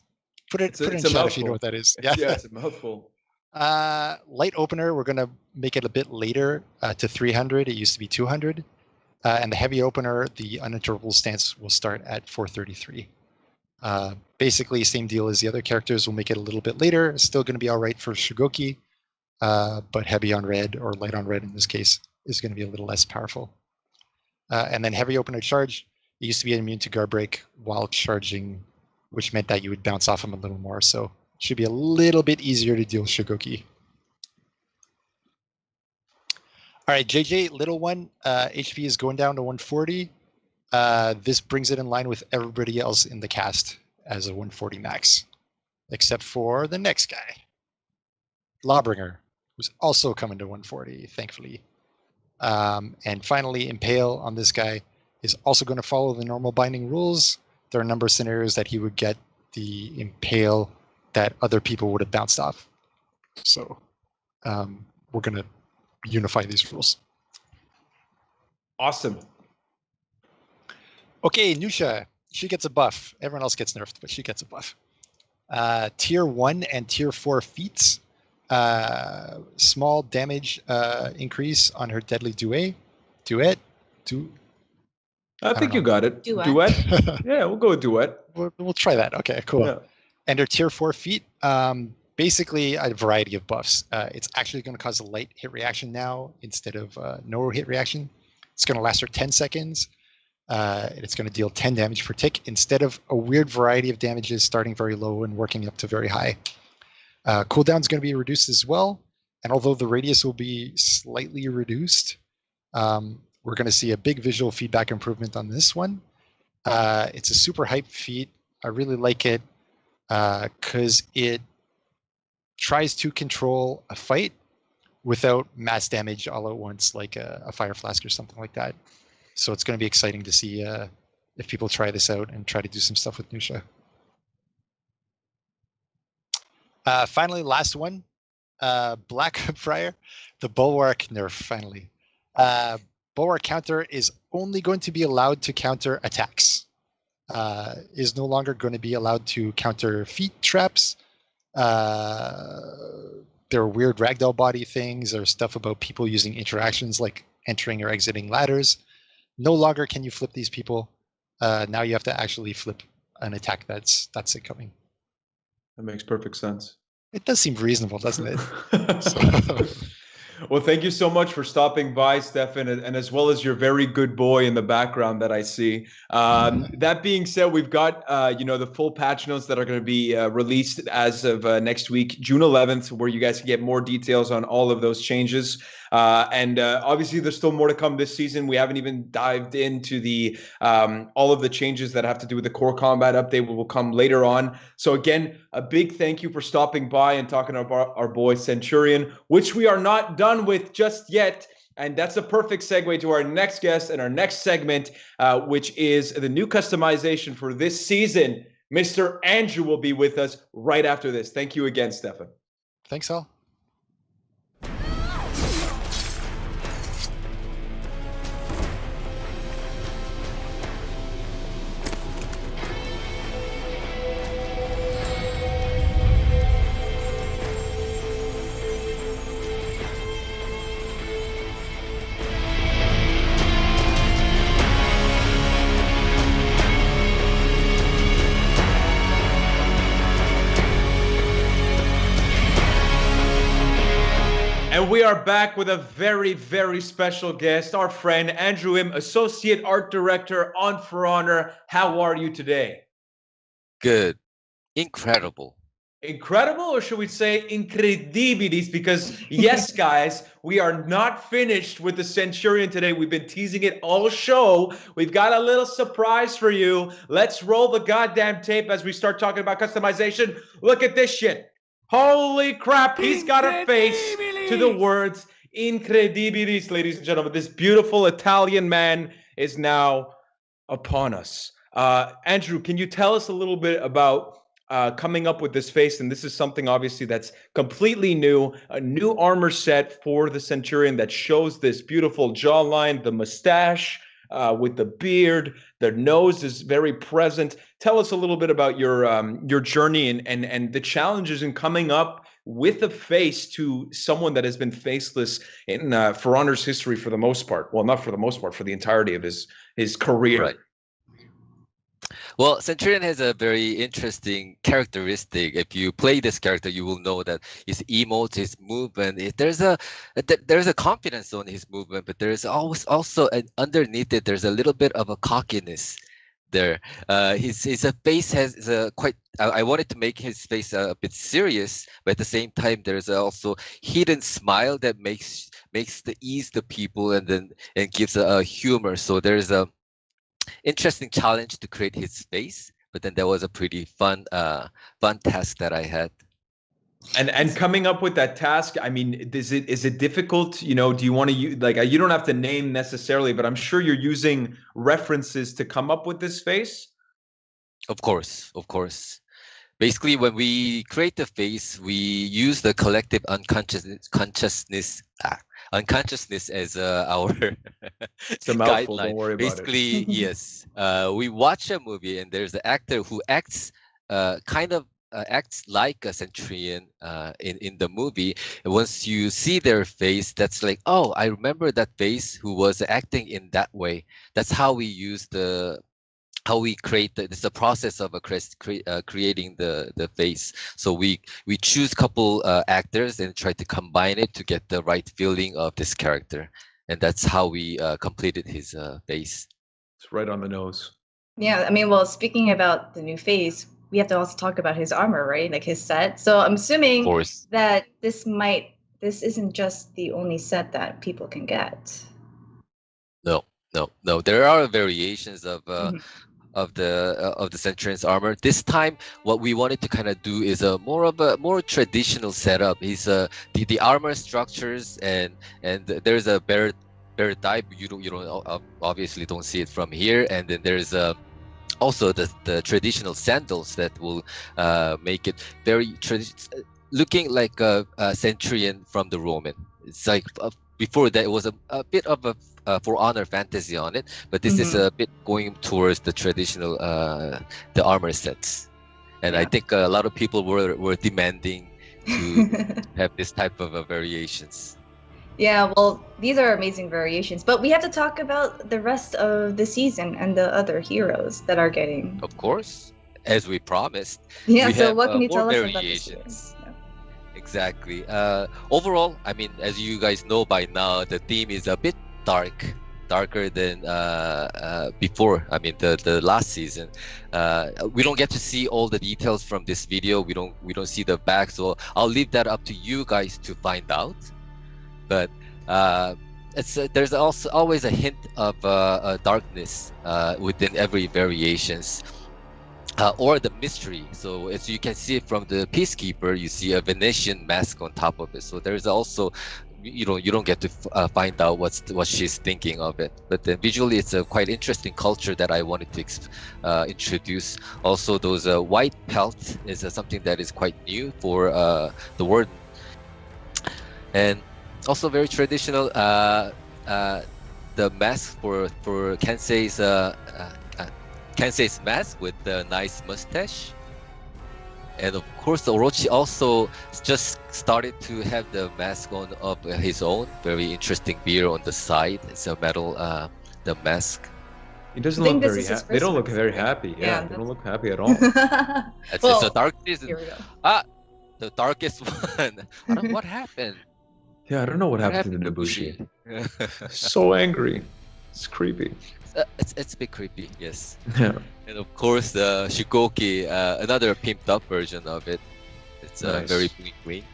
Put it in chat if you know what that is. Yeah, it's a mouthful. Light opener, we're going to make it a bit later to 300. It used to be 200. And the heavy opener, the uninterruptible stance will start at 433. Basically, same deal as the other characters. We'll make it a little bit later. It's still going to be all right for Shugoki, but heavy on red, or light on red in this case, is going to be a little less powerful. And then heavy opener charge, it used to be immune to guard break while charging, which meant that you would bounce off him a little more. So it should be a little bit easier to deal with Shugoki. All right, JJ, little one, HP is going down to 140. This brings it in line with everybody else in the cast as a 140 max, except for the next guy, Lawbringer, who's also coming to 140, thankfully. And finally, Impale on this guy is also going to follow the normal binding rules. There are a number of scenarios that he would get the Impale that other people would have bounced off. So we're going to unify these rules. Awesome. Okay, Nusha, she gets a buff. Everyone else gets nerfed, but she gets a buff. Tier 1 and Tier 4 feats. Small damage increase on her deadly duet. I think you got it. Duet. Yeah, we'll go with duet. We'll try that. Okay, cool. Yeah. And her Tier 4 feat, basically a variety of buffs. It's actually going to cause a light hit reaction now instead of no hit reaction. It's going to last her 10 seconds. It's going to deal 10 damage per tick instead of a weird variety of damages starting very low and working up to very high. Cooldown is going to be reduced as well. And although the radius will be slightly reduced, we're going to see a big visual feedback improvement on this one. It's a super hype feat. I really like it because it tries to control a fight without mass damage all at once, like a fire flask or something like that. So it's going to be exciting to see if people try this out and try to do some stuff with Nusha. Finally, last one, Blackfriar, the Bulwark nerf, finally. Bulwark counter is only going to be allowed to counter attacks. Is no longer going to be allowed to counter feet traps. There are weird ragdoll body things or stuff about people using interactions like entering or exiting ladders. No longer can you flip these people. Now you have to actually flip an attack that's incoming. That makes perfect sense. It does seem reasonable, doesn't it? Well, thank you so much for stopping by, Stefan, and as well as your very good boy in the background that I see. That being said, we've got the full patch notes that are going to be released as of next week, June 11th, where you guys can get more details on all of those changes. And obviously, there's still more to come this season. We haven't even dived into the all of the changes that have to do with the core combat update, will come later on. So again, a big thank you for stopping by and talking about our boy Centurion, which we are not done with just yet. And that's a perfect segue to our next guest and our next segment, which is the new customization for this season. Mr. Andrew will be with us right after this. Thank you again, Stefan. Thanks, Al. And we are back with a very, very special guest, our friend Andrew Im, Associate Art Director on For Honor. How are you today? Good. Incredible. Incredible, or should we say incredibilis? Because yes, guys, we are not finished with the Centurion today. We've been teasing it all show. We've got a little surprise for you. Let's roll the goddamn tape as we start talking about customization. Look at this shit. Holy crap, he's got a face to the words incredibilis, ladies and gentlemen. This beautiful Italian man is now upon us. Andrew, can you tell us a little bit about coming up with this face? And this is something obviously that's completely new, a new armor set for the Centurion that shows this beautiful jawline, the mustache with the beard, the nose is very present. Tell us a little bit about your journey and the challenges in coming up with a face to someone that has been faceless in For Honor's history for the most part. Well, not for the most part, for the entirety of his career. Right. Well, Centurion has a very interesting characteristic. If you play this character, you will know that his emotes, his movement, there's a confidence on his movement, but there is always also underneath it, there's a little bit of a cockiness there. His face has quite. I wanted to make his face a bit serious, but at the same time, there's also hidden smile that makes the ease the people and gives a humor. So there's a. interesting challenge to create his face. But then that was a pretty fun task that I had. And coming up with that task, I mean, is it difficult? You know, do you want to use, like, you don't have to name necessarily, but I'm sure you're using references to come up with this face. Of course, of course. Basically, when we create the face, we use the collective unconsciousness as our It's a mouthful. guideline. Don't worry about it. Basically, yes. We watch a movie and there's an actor who acts acts like a Centurion in the movie. And once you see their face, that's like, oh, I remember that face who was acting in that way. That's how we use how we create it's the process of creating the face. So we choose couple actors and try to combine it to get the right feeling of this character, and that's how we completed his face. It's right on the nose. Yeah, I mean, well, speaking about the new face, we have to also talk about his armor, right? Like his set. So I'm assuming that this isn't just the only set that people can get. No. There are variations of the Centurion's armor. This time, what we wanted to kind of do is a more traditional setup. He's the armor structures and there's a bear dive. You don't obviously don't see it from here, and then there's also the traditional sandals that will make it very looking like a Centurion from the Roman. It's like before that it was a bit of a For Honor fantasy on it, but this is a bit going towards the traditional the armor sets, and I think a lot of people were demanding to have this type of variations. Yeah, well, these are amazing variations, but we have to talk about the rest of the season and the other heroes that are getting. Of course, as we promised. Yeah, so what can you tell us about this year? Exactly. Overall, I mean, as you guys know by now, the theme is a bit darker than before. I mean, the last season. We don't get to see all the details from this video. We don't see the back, so I'll leave that up to you guys to find out. But there's also always a hint of darkness within every variations. Or the mystery. So as you can see from the Peacekeeper, you see a Venetian mask on top of it. So there's also, you don't get to find out what she's thinking of it. But then visually, it's a quite interesting culture that I wanted to introduce. Also, those white pelt is something that is quite new for the world, and also very traditional. The mask for Kensei's mask with the nice mustache, and of course Orochi also just started to have the mask on of his own. Very interesting beard on the side. It's a metal the mask. He doesn't look very happy. They don't look very happy. Yeah, they don't look happy at all. It's the dark season. Here we go. The darkest one. What happened? Yeah, I don't know what happened to Nobushi. So angry. It's creepy. It's a bit creepy, yes. Yeah. And of course, the Shikoki, another pimped up version of it. It's Nice. very bling bling.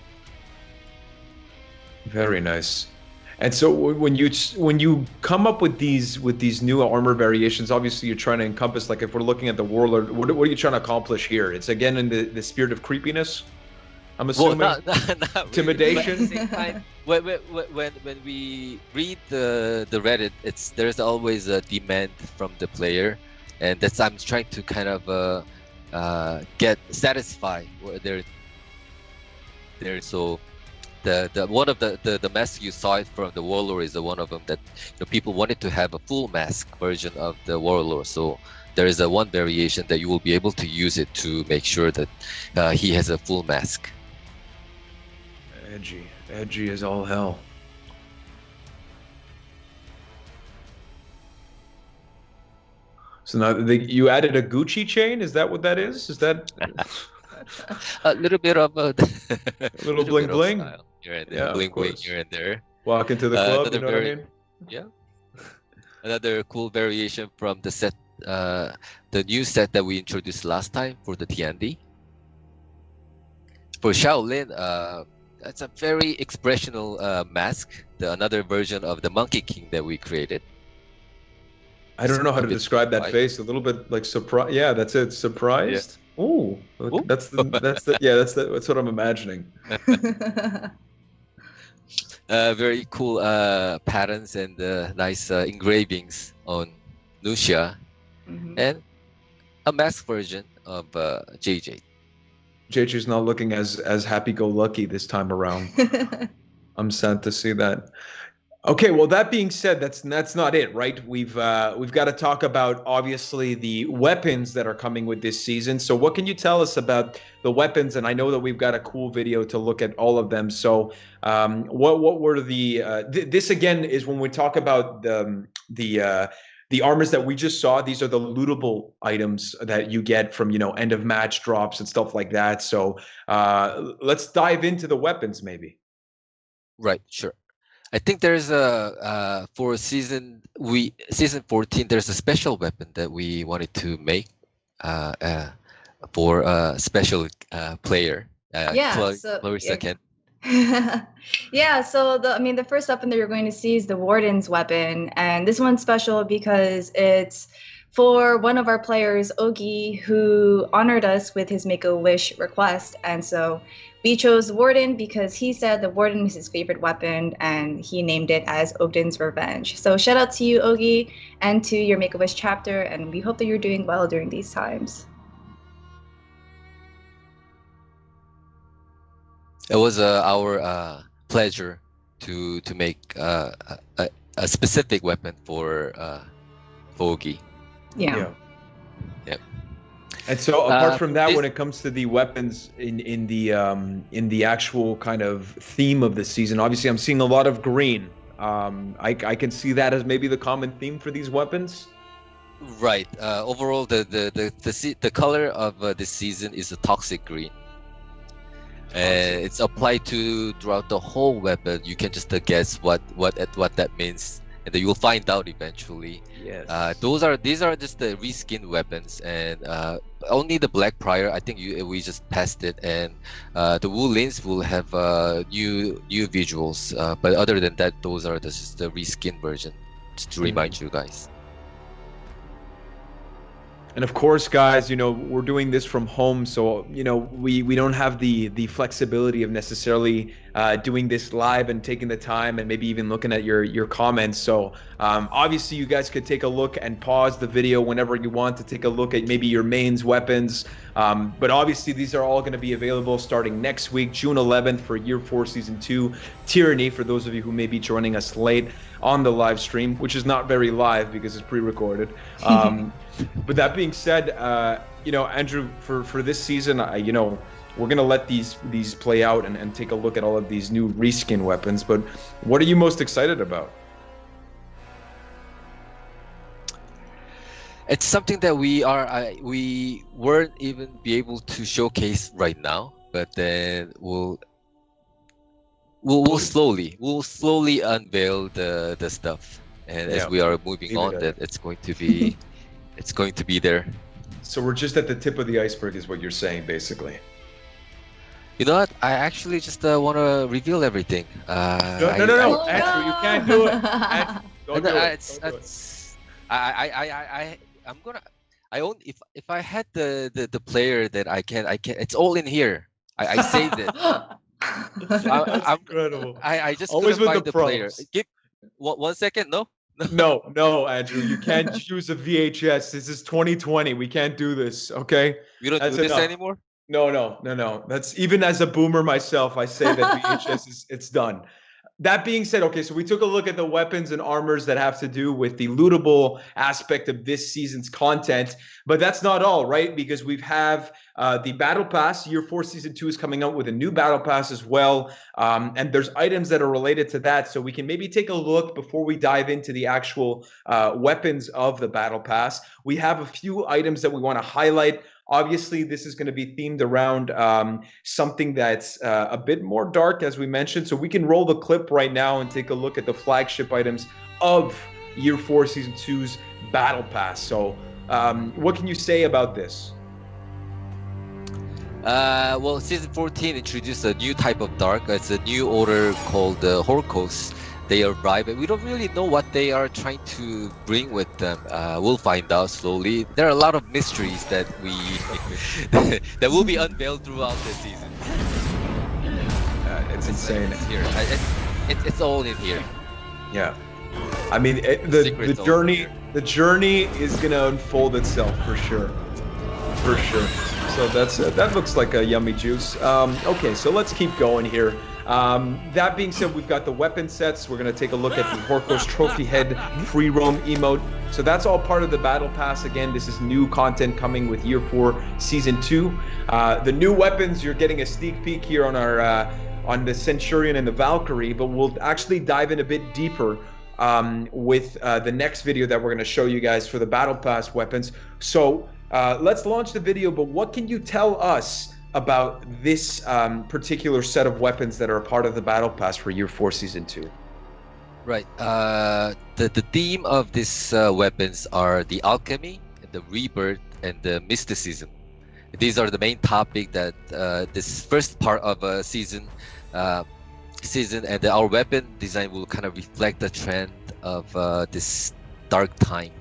Very nice. And so when you come up with these new armor variations, obviously you're trying to encompass, like if we're looking at the Warlord, what are you trying to accomplish here? It's again in the spirit of creepiness, I'm assuming. Well, not Intimidation? Really, when we read the Reddit, there's always a demand from the player, and that's I'm trying to kind of satisfy their so the one of the mask you saw it from the Warlord is one of them that people wanted to have a full mask version of the Warlord. So there is one variation that you will be able to use it to make sure that he has a full mask. Edgy as all hell. So now you added a Gucci chain? Is that what that is? Is that a little bit of a little bling bling here and there, Yeah, bling of bling course. here and there. Walk into the club, you know what I mean? Yeah. Another cool variation from the set, the new set that we introduced last time for the TND. For Shaolin, it's a very expressional mask, another version of the Monkey King that we created. I don't know how to describe that surprised. face. A little bit like surprise. Yeah, that's it. Surprised. Ooh, Ooh. that's what I'm imagining. Very cool patterns and nice engravings on Lucia, and a masked version of JJ. JJ's not looking as happy-go-lucky this time around. I'm sad to see that. Okay, well, that being said, that's not it, right? We've got to talk about obviously the weapons that are coming with this season. So what can you tell us about the weapons? And I know that we've got a cool video to look at all of them. So what were the this again is when we talk about the armors that we just saw. These are the lootable items that you get from, end of match drops and stuff like that. So let's dive into the weapons maybe. Right, sure. I think there's a for season 14. There's a special weapon that we wanted to make for a special player. Clarissa can. Yeah, so the first weapon that you're going to see is the Warden's weapon, and this one's special because it's for one of our players, Ogi, who honored us with his Make-A-Wish request, and so we chose Warden because he said the Warden is his favorite weapon, and he named it as Ogden's Revenge. So shout out to you, Ogi, and to your Make-A-Wish chapter, and we hope that you're doing well during these times. It was our pleasure to make a specific weapon for Ogi. Yeah. And so apart from that, when it comes to the weapons in the actual kind of theme of the season, obviously I'm seeing a lot of green. I can see that as maybe the common theme for these weapons. Right. Overall, the color of this season is a toxic green. It's applied throughout the whole weapon. You can just guess what that means, and then you'll find out eventually. Yes. These are just the reskinned weapons, and only the Black Prior. I think we just passed it, and the Wu Lins will have new visuals. But other than that, those are just the reskinned version. Just to remind you guys. And of course, guys, we're doing this from home, so we don't have the flexibility of necessarily doing this live and taking the time and maybe even looking at your comments. So obviously, you guys could take a look and pause the video whenever you want to take a look at maybe your mains weapons. But obviously, these are all going to be available starting next week, June 11th, for Year 4 Season 2 Tyranny. For those of you who may be joining us late on the live stream, which is not very live because it's pre-recorded. But that being said, Andrew, for this season, we're gonna let these play out and take a look at all of these new reskin weapons. But what are you most excited about? It's something that we weren't even be able to showcase right now, but then we'll slowly unveil the stuff, and as we are moving on, that it's going to be there. So we're just at the tip of the iceberg, is what you're saying, basically. You know what? I actually just want to reveal everything. No, Andrew, you can't do it. Andrew, don't do it. I'm gonna. If I had the player that I can. It's all in here. I saved it. That's incredible. I just always couldn't with find the the player. Give 1 second. No. No, Andrew, you can't choose a VHS. This is 2020. We can't do this, okay? We don't do this anymore? No. That's, even as a boomer myself, I say that VHS it's done. That being said, okay, so we took a look at the weapons and armors that have to do with the lootable aspect of this season's content, but that's not all, right? Because we have the Battle Pass. Year 4 Season 2 is coming out with a new Battle Pass as well, and there's items that are related to that, so we can maybe take a look before we dive into the actual weapons of the Battle Pass. We have a few items that we want to highlight. Obviously, this is going to be themed around something that's a bit more dark, as we mentioned. So we can roll the clip right now and take a look at the flagship items of Year 4 Season 2's Battle Pass. So what can you say about this? Well, Season 14 introduced a new type of dark. It's a new order called Horkos. they arrive, and we don't really know what they are trying to bring with them. We'll find out slowly. There are a lot of mysteries that we that will be unveiled throughout the season. It's insane. It's here. It's all in here. Yeah, I mean the journey is gonna unfold itself for sure. So that looks like a yummy juice. Okay, so let's keep going here. That being said, we've got the weapon sets. We're gonna take a look at the Horko's Trophy Head free roam emote. So that's all part of the battle pass. Again, this is new content coming with Year 4 Season 2. The new weapons, you're getting a sneak peek here on our on the Centurion and the Valkyrie, but we'll actually dive in a bit deeper with the next video that we're gonna show you guys for the battle pass weapons. So let's launch the video, but what can you tell us about this particular set of weapons that are a part of the battle pass for Year 4 Season 2? Right. The theme of these weapons are the alchemy, the rebirth, and the mysticism. These are the main topic that this first part of a season, and our weapon design will kind of reflect the trend of this dark time.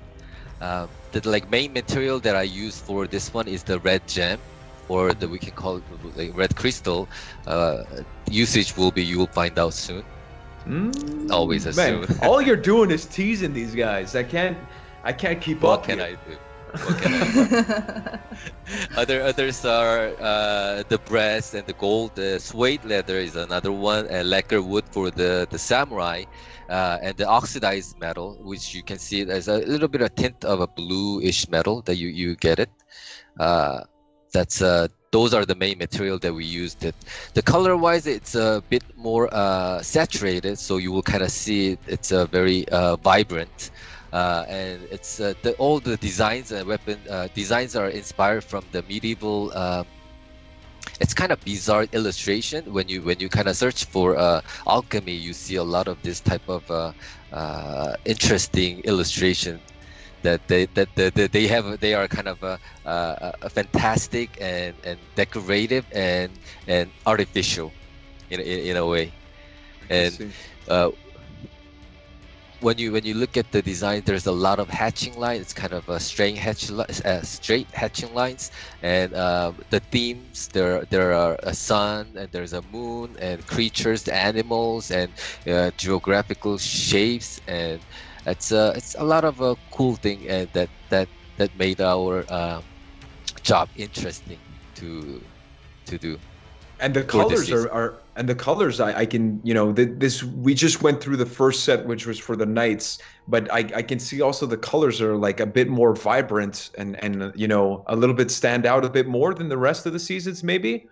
The main material that I use for this one is the red gem, or we can call it like red crystal. Usage will be, you will find out soon. Always assume. Man, all you're doing is teasing these guys. I can't keep up. What can I do? Others are the brass and the gold. The suede leather is another one, and lacquer wood for the samurai, and the oxidized metal, which you can see as a little bit of tint of a bluish metal that you get it. Those are the main material that we used. The color wise, it's a bit more saturated, so you will kind of see it's a very vibrant. And it's all the designs and weapon designs are inspired from the medieval. It's kind of bizarre illustration. When you kind of search for alchemy, you see a lot of this type of interesting illustration that they are kind of a fantastic and decorative and artificial in a way. And when you look at the design, there's a lot of hatching lines. It's kind of a straight hatching lines, and the themes there are a sun, and there's a moon, and creatures, animals, and geographical shapes, and it's a lot of a cool thing, and that made our job interesting to do. And the colors I can, this, we just went through the first set, which was for the knights, but I can see also the colors are like a bit more vibrant and a little bit stand out a bit more than the rest of the seasons, maybe.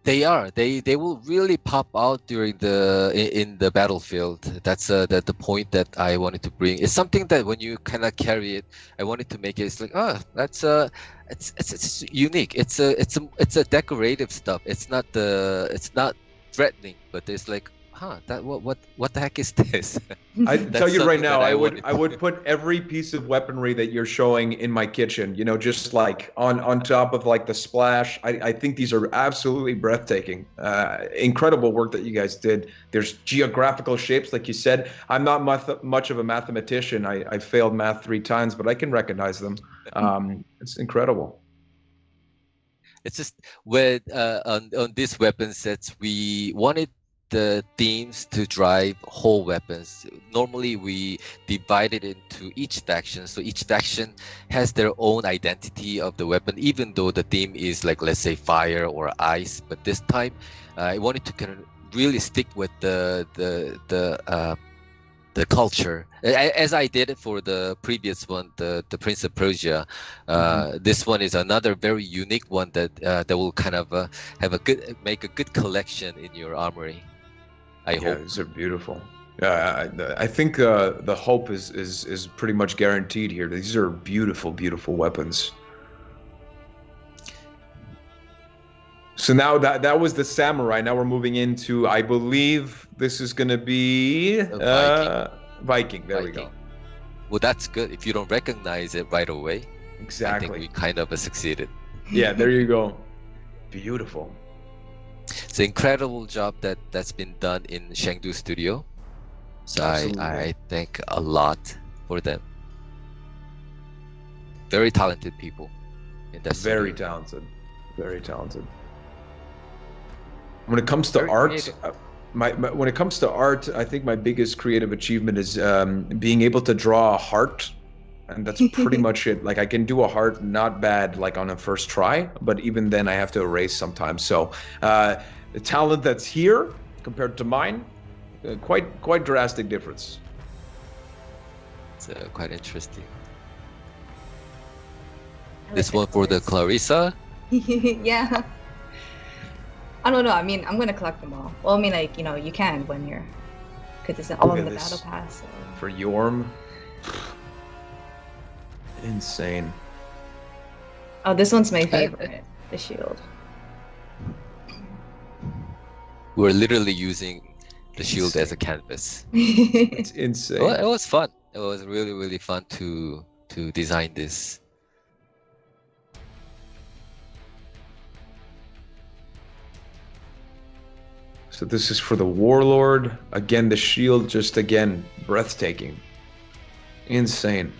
They are. They will really pop out during in the battlefield. That's the point that I wanted to bring. It's something that when you kind of carry it, I wanted to make it. It's like, that's it's unique. It's a decorative stuff. It's not threatening, but it's like, what the heck is this? I tell you right now, I would put every piece of weaponry that you're showing in my kitchen, just like on top of like the splash. I think these are absolutely breathtaking. Incredible work that you guys did. There's geographical shapes, like you said. I'm not much of a mathematician. I failed math 3 times, but I can recognize them. It's incredible. It's just with on these weapon sets, we wanted the themes to drive whole weapons. Normally we divide it into each faction, so each faction has their own identity of the weapon, even though the theme is like, let's say, fire or ice. But this time I wanted to kind of really stick with the culture, as I did it for the previous one, the Prince of Persia. This one is another very unique one that will kind of make a good collection in your armory. I hope. These are beautiful. I think the hope is pretty much guaranteed here. These are beautiful, beautiful weapons. So now that was the samurai. Now we're moving into, I believe this is going to be Viking. There we go. Well, that's good. If you don't recognize it right away, exactly. I think we kind of succeeded. Yeah, there you go. Beautiful. It's an incredible job that's been done in Chengdu studio. So Absolutely. I thank a lot for them. Very talented people in that Very studio. talented. Very talented. When it comes to Very art, creative. when it comes to art, I think my biggest creative achievement is being able to draw a heart, and that's pretty much it. Like I can do a heart not bad, like on a first try, but even then I have to erase sometimes. So the talent that's here compared to mine, quite drastic difference. It's quite interesting. This one for the Clarissa. Yeah. I don't know. I mean, I'm gonna collect them all. Well, I mean, like, you know, you can when you're, because it's all Look in at the this. battle pass. So. For Yorm. Insane. Oh, this one's my favorite. The shield. We're literally using the shield as a canvas. It's insane. Well, it was fun. It was really fun to design this. So this is for the Warlord. Again, the shield, just again, breathtaking. Insane.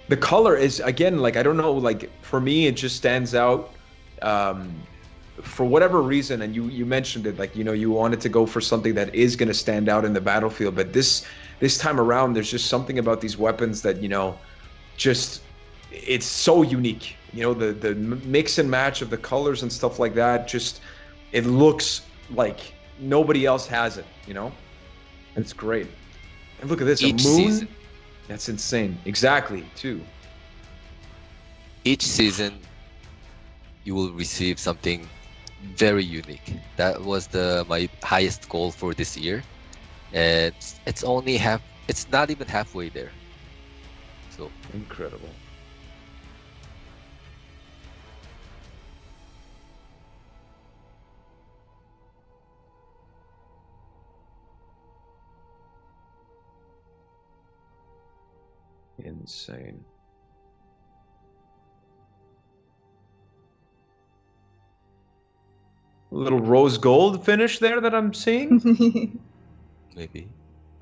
The color is, again, like, I don't know, like, for me, it just stands out for whatever reason. And you mentioned it, like, you know, you wanted to go for something that is going to stand out in the battlefield. But this time around, there's just something about these weapons that, you know, just, it's so unique. You know, the mix and match of the colors and stuff like that, just, it looks like nobody else has it, you know? And it's great. And look at this, Each a moon. season. That's insane. Exactly, too. Each season, you will receive something very unique. That was my highest goal for this year, and it's only it's not even halfway there. So Incredible. Insane. A little rose gold finish there that I'm seeing. maybe.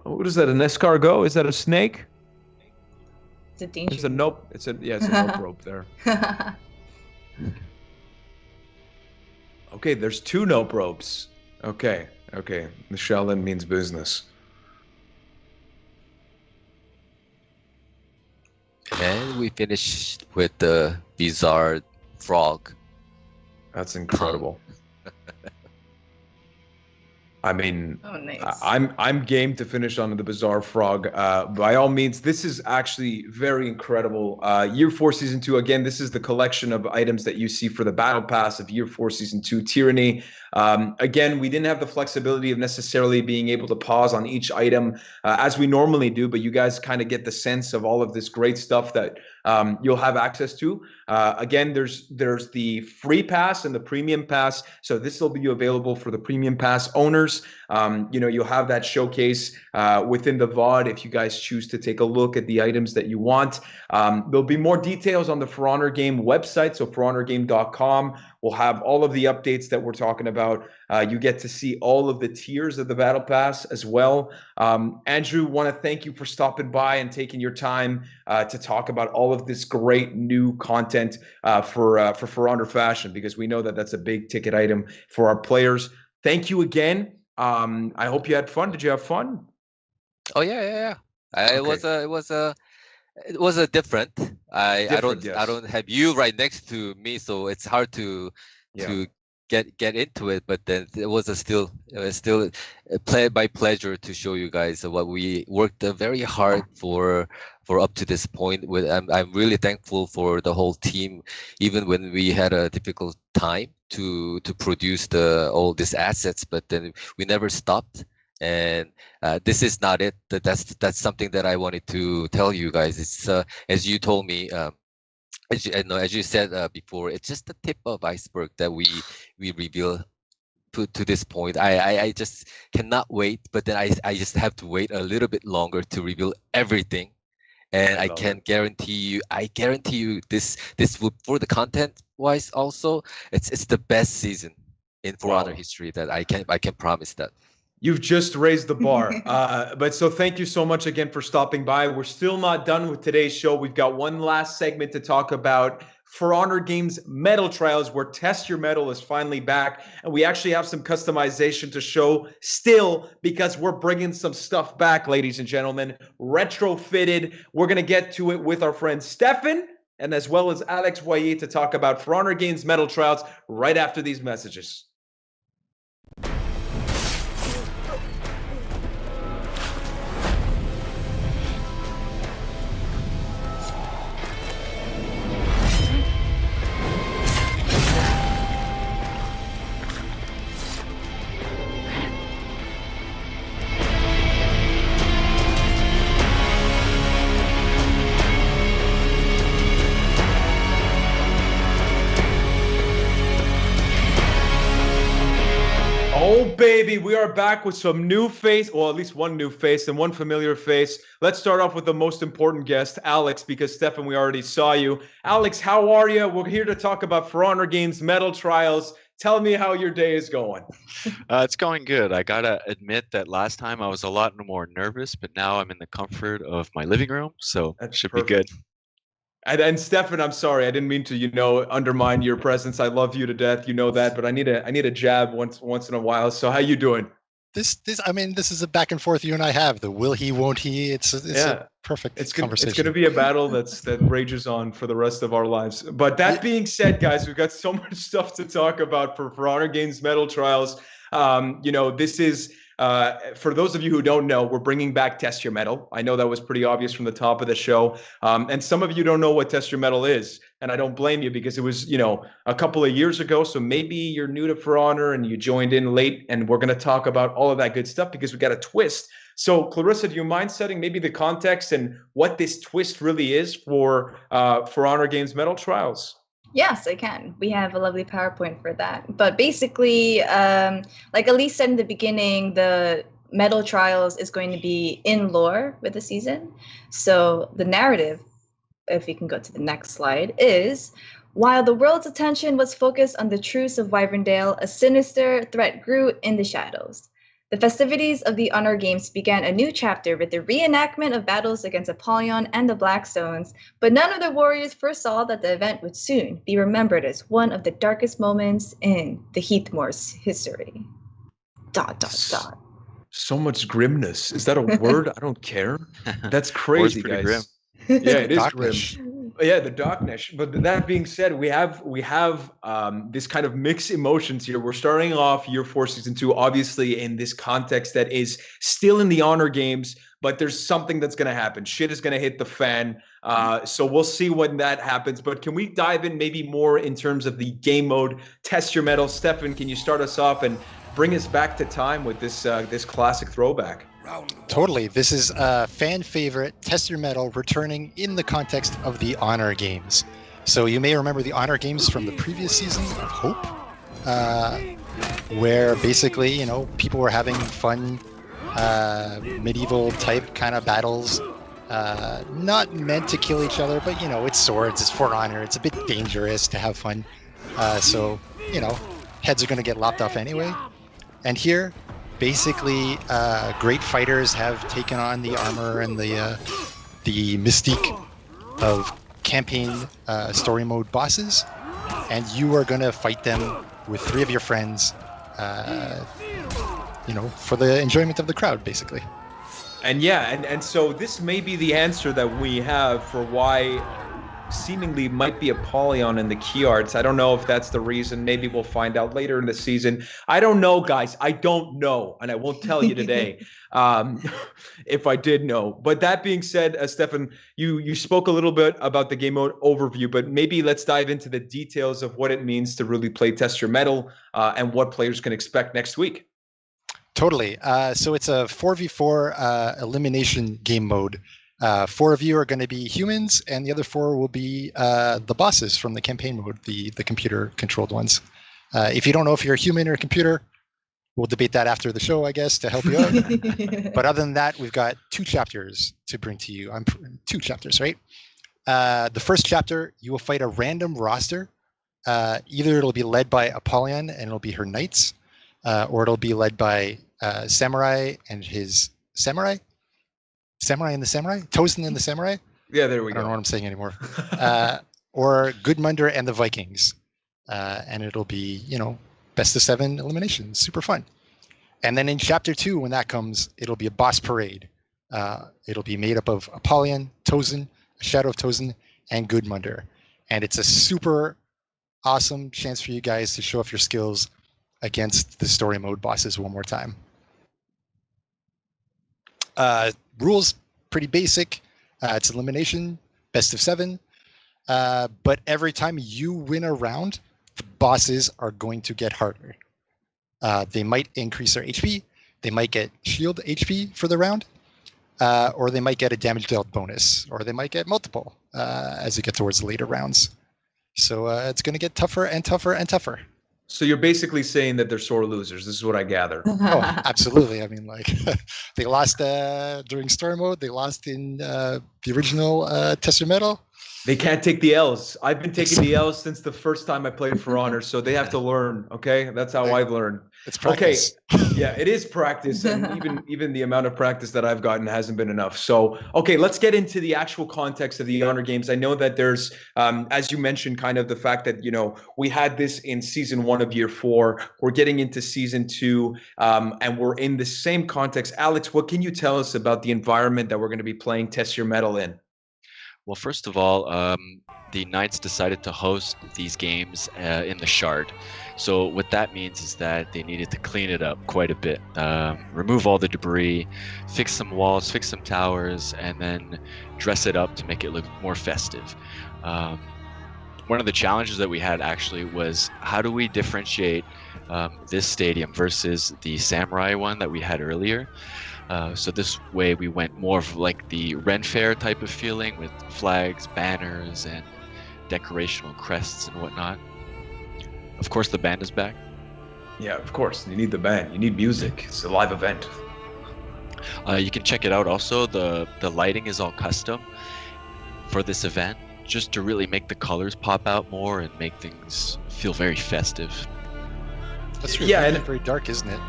What is that, an escargot? Is that a snake? It's a danger. It's a nope. It's a nope rope there. Okay, there's two nope ropes. Okay. The Shaolin means business. And we finished with the bizarre frog. That's incredible. I mean, Oh, nice. I'm game to finish on the Bizarre Frog. By all means, this is actually very incredible. Year 4 Season 2, again, this is the collection of items that you see for the Battle Pass of Year 4 Season 2 Tyranny. Again, we didn't have the flexibility of necessarily being able to pause on each item as we normally do, but you guys kind of get the sense of all of this great stuff that you'll have access to. Again, there's the free pass and the premium pass. So this will be available for the premium pass owners. You know, you'll have that showcase within the VOD if you guys choose to take a look at the items that you want. There'll be more details on the For Honor Game website, so forhonorgame.com. We'll have all of the updates that we're talking about. You get to see all of the tiers of the Battle Pass as well. Andrew, want to thank you for stopping by and taking your time to talk about all of this great new content for Honor Fashion, because we know that that's a big ticket item for our players. Thank you again. I hope you had fun. Did you have fun? Oh yeah. It was a different. I don't have you right next to me, so it's hard to get into it. But then it was still by pleasure to show you guys what we worked very hard for up to this point. I'm really thankful for the whole team, even when we had a difficult time to produce all these assets, but then we never stopped. And this is not it. That's something that I wanted to tell you guys. It's as you told me, as you said before, it's just the tip of iceberg that we reveal to this point. I just cannot wait, but then I just have to wait a little bit longer to reveal everything. And I can guarantee you this would, for the content wise also, it's the best season in For Honor history that I can promise that. You've just raised the bar. But so thank you so much again for stopping by. We're still not done with today's show. We've got one last segment to talk about For Honor Games Metal Trials, where Test Your Metal is finally back. And we actually have some customization to show still, because we're bringing some stuff back, ladies and gentlemen. Retrofitted. We're going to get to it with our friend Stefan, and as well as Alex Y4S2 to talk about For Honor Games Metal Trials right after these messages. Oh, baby, we are back with some new face, well, at least one new face and one familiar face. Let's start off with the most important guest, Alex, because Stefan, we already saw you. Alex, how are you? We're here to talk about For Honor Games Metal Trials. Tell me how your day is going. It's going good. I gotta admit that last time I was a lot more nervous, but now I'm in the comfort of my living room, so That should be good. And Stefan, I'm sorry, I didn't mean to, undermine your presence. I love you to death, you know that, but I need a jab once in a while. So how you doing? This is a back and forth you and I have. The will he, won't he? It's a perfect conversation. It's gonna be a battle that rages on for the rest of our lives. But that being said, guys, we've got so much stuff to talk about for Honor Games Metal Trials. This is for those of you who don't know, we're bringing back Test Your Metal. I know that was pretty obvious from the top of the show. And some of you don't know what Test Your Metal is. And I don't blame you, because it was, a couple of years ago. So maybe you're new to For Honor and you joined in late, and we're going to talk about all of that good stuff because we got a twist. So Clarissa, do you mind setting maybe the context and what this twist really is for Honor Games Metal Trials? Yes, I can. We have a lovely PowerPoint for that. But basically, like Elise said in the beginning, the Metal Trials is going to be in lore with the season. So the narrative, if you can go to the next slide, is while the world's attention was focused on the truce of Wyverndale, a sinister threat grew in the shadows. The festivities of the Honor Games began a new chapter with the reenactment of battles against Apollyon and the Blackstones, but none of the warriors foresaw that the event would soon be remembered as one of the darkest moments in the Heathmoor's history. ... So much grimness. Is that a word? I don't care. That's crazy, guys. Grim. Yeah, it is Darkness. grim. Yeah, the darkness. But that being said, we have this kind of mixed emotions here. We're starting off Year 4 Season 2, obviously in this context that is still in the Honor Games, but there's something that's going to happen. Shit is going to hit the fan. So we'll see when that happens. But can we dive in maybe more in terms of the game mode? Test Your Metal. Stefan, can you start us off and bring us back to time with this classic throwback? Totally. This is a fan favorite, Test Your Metal, returning in the context of the Honor Games. So you may remember the Honor Games from the previous season of Hope, where basically, people were having fun medieval type kind of battles, not meant to kill each other, but it's swords, it's For Honor, it's a bit dangerous to have fun. So heads are going to get lopped off anyway. And here, basically, great fighters have taken on the armor and the mystique of campaign story mode bosses, and you are going to fight them with 3 of your friends, for the enjoyment of the crowd, basically. And so this may be the answer that we have for why seemingly might be Apollyon in the key arts. I don't know if that's the reason. Maybe we'll find out later in the season. I don't know, guys. I don't know, and I won't tell you today if I did know. But that being said, Stefan, you spoke a little bit about the game mode overview, but maybe let's dive into the details of what it means to really play Test Your Metal and what players can expect next week. Totally. So it's a 4v4 elimination game mode. 4 of you are going to be humans, and the other 4 will be the bosses from the campaign mode, the computer-controlled ones. If you don't know if you're a human or a computer, we'll debate that after the show, I guess, to help you out. But other than that, we've got 2 chapters to bring to you. 2 chapters, right? The first chapter, you will fight a random roster. Either it'll be led by Apollyon, and it'll be her knights, or it'll be led by Samurai and his Samurai and the Samurai, Tozen and the Samurai. Yeah, there we go. I don't know what I'm saying anymore. Or Gudmundur and the Vikings, and it'll be best of 7 eliminations, super fun. And then in Chapter 2, when that comes, it'll be a boss parade. It'll be made up of Apollyon, Tozen, Shadow of Tozen, and Gudmundur, and it's a super awesome chance for you guys to show off your skills against the story mode bosses one more time. Rules pretty basic. It's elimination, best of 7. But every time you win a round, the bosses are going to get harder. They might increase their HP, they might get shield HP for the round, or they might get a damage dealt bonus, or they might get multiple as you get towards the later rounds. So it's going to get tougher and tougher and tougher. So you're basically saying that they're sore losers. This is what I gather. Oh, absolutely. I mean, like, they lost during story mode. They lost in the original Tester Metal. They can't take the L's. I've been taking the L's since the first time I played For Honor, so they have to learn. Okay, that's how I've learned. It's practice. Okay, yeah, it is practice, and even the amount of practice that I've gotten hasn't been enough. So, okay, let's get into the actual context of the Honor games. I know that there's, as you mentioned, kind of the fact that we had this in season 1 of year 4. We're getting into season 2, and we're in the same context. Alex, what can you tell us about the environment that we're going to be playing Test Your Metal in? Well, first of all, the Knights decided to host these games in the Shard. So what that means is that they needed to clean it up quite a bit, remove all the debris, fix some walls, fix some towers, and then dress it up to make it look more festive. One of the challenges that we had actually was, how do we differentiate this stadium versus the Samurai one that we had earlier? So this way we went more of like the Ren Fair type of feeling with flags, banners, and decorational crests and whatnot. Of course, the band is back. Yeah, of course. You need the band. You need music. It's a live event. You can check it out also. The lighting is all custom for this event, just to really make the colors pop out more and make things feel very festive. That's true. Yeah, and very dark, isn't it?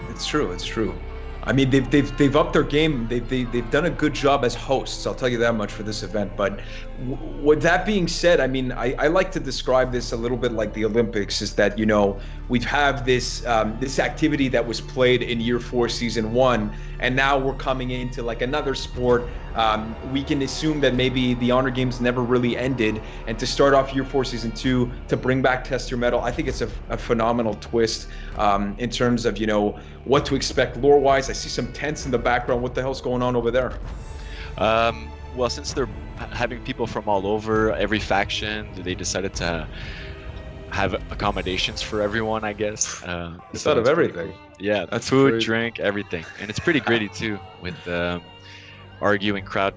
It's true. It's true. I mean, they've upped their game. They've done a good job as hosts. I'll tell you that much for this event. But with that being said, I mean, I like to describe this a little bit like the Olympics. Is that we've have this this activity that was played in year 4, season 1, and now we're coming into like another sport. We can assume that maybe the Honor Games never really ended, and to start off year 4, season 2, to bring back Test Your Metal, I think it's a phenomenal twist in terms of what to expect lore-wise. I see some tents in the background. What the hell's going on over there? Well, since they're having people from all over, every faction, they decided to have accommodations for everyone, I guess. It's out of everything. Cool. Yeah, that's food, drink, everything. And it's pretty gritty too, with arguing crowd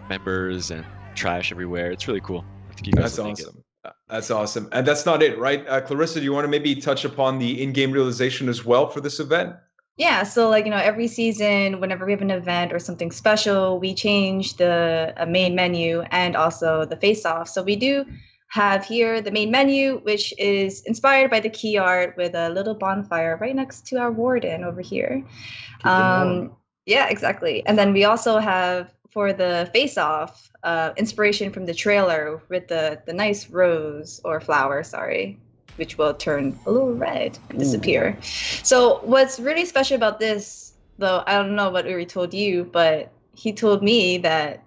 members and trash everywhere. It's really cool. I think you guys will awesome. That's awesome. And that's not it, right? Clarissa, do you want to maybe touch upon the in-game realization as well for this event? Yeah, so every season, whenever we have an event or something special, we change the main menu and also the face-off. So we do have here the main menu, which is inspired by the key art with a little bonfire right next to our warden over here. Yeah, exactly. And then we also have, for the face-off, inspiration from the trailer with the nice rose or flower, which will turn a little red and disappear. So what's really special about this, though, I don't know what Uri told you, but he told me that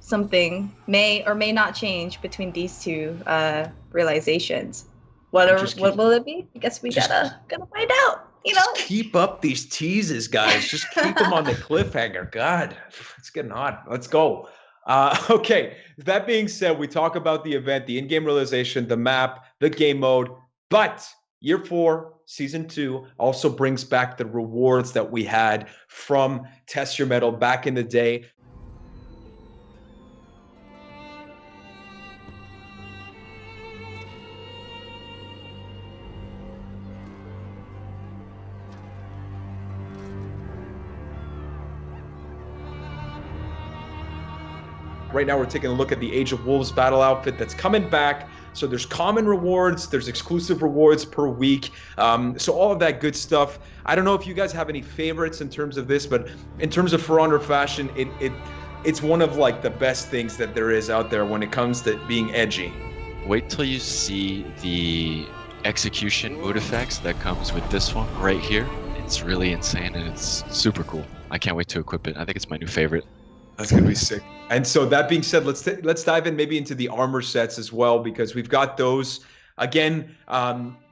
something may or may not change between these two realizations. What will it be? I guess we gotta find out. Just keep up these teases, guys. Just keep them on the cliffhanger. God, it's getting hot. Let's go. Okay, that being said, we talk about the event, the in-game realization, the map, the game mode, but year 4, season 2 also brings back the rewards that we had from Test Your Metal back in the day. right now we're taking a look at the Age of Wolves battle outfit that's coming back. So there's common rewards, there's exclusive rewards per week. So all of that good stuff. I don't know if you guys have any favorites in terms of this, but in terms of For Honor fashion, it's one of like the best things that there is out there when it comes to being edgy. Wait till you see the execution mood effects that comes with this one right here. It's really insane and it's super cool. I can't wait to equip it. I think it's my new favorite. That's gonna be sick. And so that being said, let's dive in maybe into the armor sets as well, because we've got those. Again,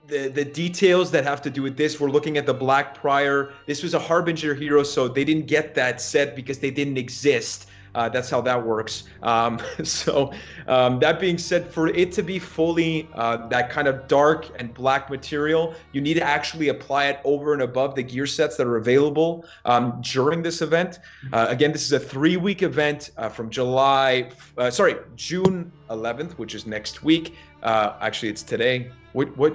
the details that have to do with this, we're looking at the Black Prior. This was a Harbinger hero, so they didn't get that set because they didn't exist. That's how that works. That being said, for it to be fully that kind of dark and black material, you need to actually apply it over and above the gear sets that are available during this event. Again, this is a 3-week event from June 11th, which is next week. Actually, it's today. We're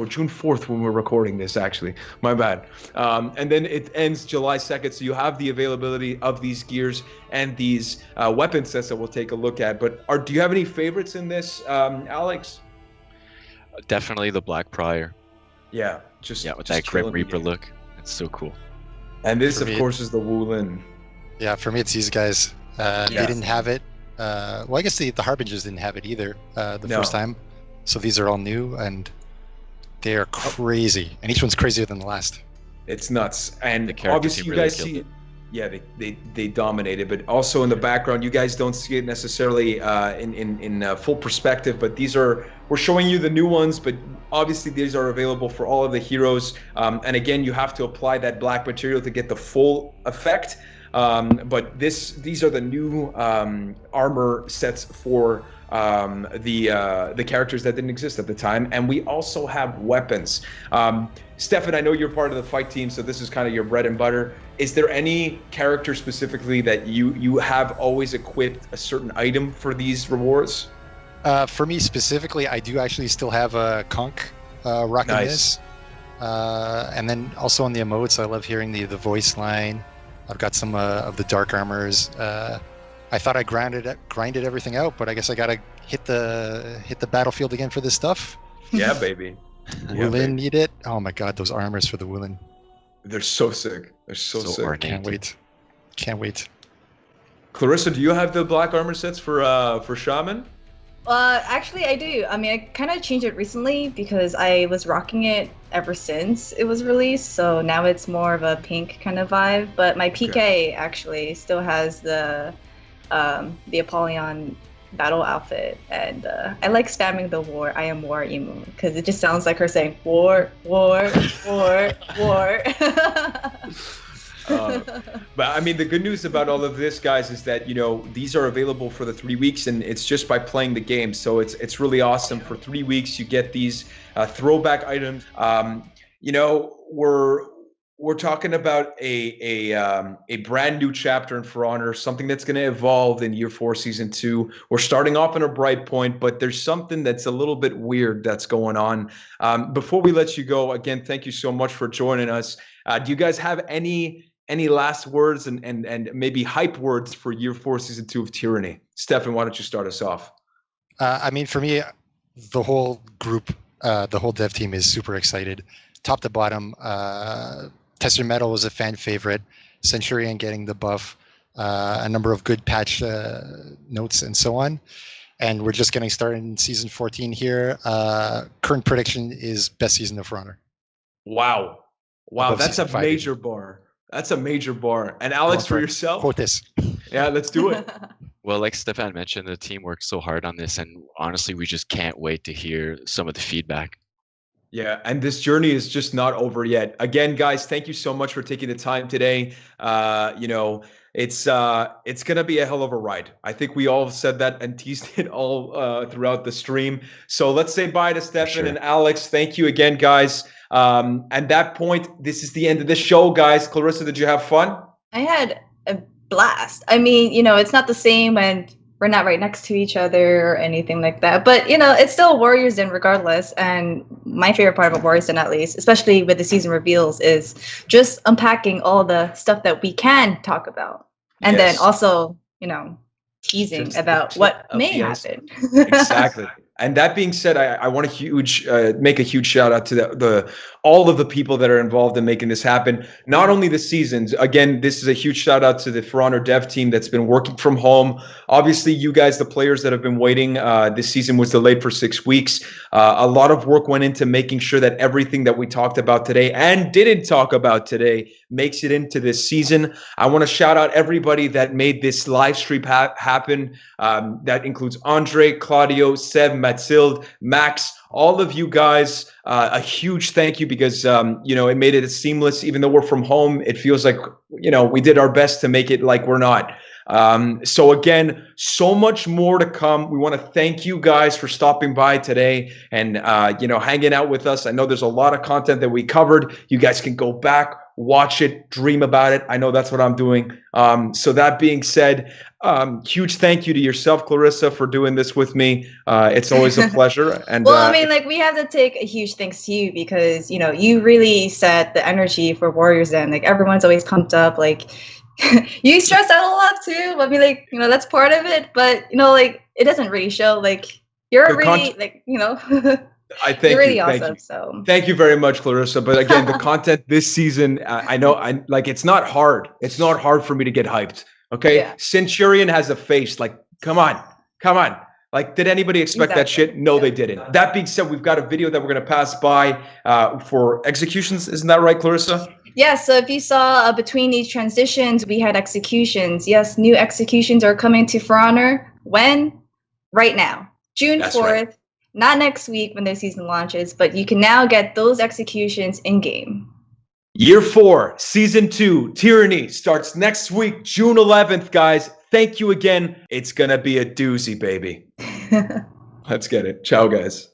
June 4th when we're recording this, actually. My bad. And then it ends July 2nd, so you have the availability of these gears and these weapon sets that we'll take a look at. But do you have any favorites in this, Alex? Definitely the Black Prior. Yeah, with that Grim Reaper look. It's so cool. And this, of course, is the Wulin. Yeah, for me, it's these guys. They didn't have it. Well, I guess the Harbingers didn't have it either first time. So these are all new, and they are crazy. And each one's crazier than the last. It's nuts. And obviously you guys see, they dominated. But also in the background, you guys don't see it necessarily in full perspective. But we're showing you the new ones. But obviously these are available for all of the heroes. And again, you have to apply that black material to get the full effect. But these are the new armor sets for the characters that didn't exist at the time, and we also have weapons. Stefan, I know you're part of the fight team, so this is kind of your bread and butter. Is there any character specifically that you have always equipped a certain item for these rewards? For me specifically, I do actually still have a Conch rocking this. And then also on the emotes, I love hearing the voice line. I've got some of the dark armors. I thought I grinded everything out, but I guess I gotta hit the battlefield again for this stuff. Yeah, baby. Wulin need it. Oh my god, those armors for the Wulin. They're so sick. They're so sick. Ornate. Can't wait. Clarissa, do you have the black armor sets for Shaman? Actually, I do. I mean, I kind of changed it recently because I was rocking it ever since it was released. So now it's more of a pink kind of vibe. But my PK actually still has the Apollyon battle outfit, and I like spamming the I am war emo because it just sounds like her saying war. But I mean, the good news about all of this, guys, is that these are available for the 3 weeks, and it's just by playing the game. So it's really awesome. For 3 weeks, you get these throwback items. We're talking about a brand new chapter in For Honor, something that's going to evolve in Year 4 Season 2. We're starting off in a bright point, but there's something that's a little bit weird that's going on. Before we let you go, again, thank you so much for joining us. Do you guys have any last words and maybe hype words for Year 4 Season 2 of Tyranny? Stefan, why don't you start us off? I mean, for me, the whole group, the whole dev team is super excited. Top to bottom, Tester Metal was a fan favorite. Centurion getting the buff, a number of good patch notes and so on. And we're just getting started in Season 14 here. Current prediction is best season of For Honor. Wow, that's a major bar. That's a major bar. And Alex, for yourself? Quote this. Yeah, let's do it. Well, like Stefan mentioned, the team worked so hard on this, and honestly, we just can't wait to hear some of the feedback. Yeah, and this journey is just not over yet. Again, guys, thank you so much for taking the time today. It's gonna be a hell of a ride. I think we all said that and teased it all throughout the stream. So let's say bye to Stefan and Alex. Thank you again, guys. At that point, this is the end of the show, guys. Clarissa, did you have fun? I had a blast. I mean, it's not the same when we're not right next to each other or anything like that. But, it's still Warriors Den regardless. And my favorite part of Warriors Den, at least, especially with the season reveals, is just unpacking all the stuff that we can talk about. And then also, teasing Just about the what tip of may the iceberg. happen. Exactly. And that being said, I want to make a huge shout out to all of the people that are involved in making this happen. Not only the seasons. Again, this is a huge shout out to the For Honor dev team that's been working from home. Obviously, you guys, the players that have been waiting. This season was delayed for 6 weeks. A lot of work went into making sure that everything that we talked about today and didn't talk about today makes it into this season. I want to shout out everybody that made this live stream happen. That includes Andre, Claudio, Seb, Mathilde, Max, all of you guys. A huge thank you because it made it seamless. Even though we're from home, it feels like we did our best to make it like we're not. So again, so much more to come. We want to thank you guys for stopping by today and hanging out with us. I know there's a lot of content that we covered. You guys can go back, watch it, dream about it. I know that's what I'm doing. So that being said, huge thank you to yourself, Clarissa, for doing this with me. It's always a pleasure. And well, I mean, we have to take a huge thanks to you because you really set the energy for Warriors Den. Everyone's always pumped up. You stress out a lot too. I mean, that's part of it, but it doesn't really show. You're really I thank you're really you. awesome. Thank you. So thank you very much, Clarissa. But again, the content this season, I know, it's not hard. It's not hard for me to get hyped. Okay, yeah. Centurion has a face. Come on. Did anybody expect that shit? No, they didn't. That being said, we've got a video that we're gonna pass by for executions. Isn't that right, Clarissa? Yeah, so if you saw between these transitions, we had executions. Yes, new executions are coming to For Honor. When? Right now. June 4th. Right. Not next week when the season launches, but you can now get those executions in-game. Year 4, Season 2, Tyranny starts next week, June 11th, guys. Thank you again. It's going to be a doozy, baby. Let's get it. Ciao, guys.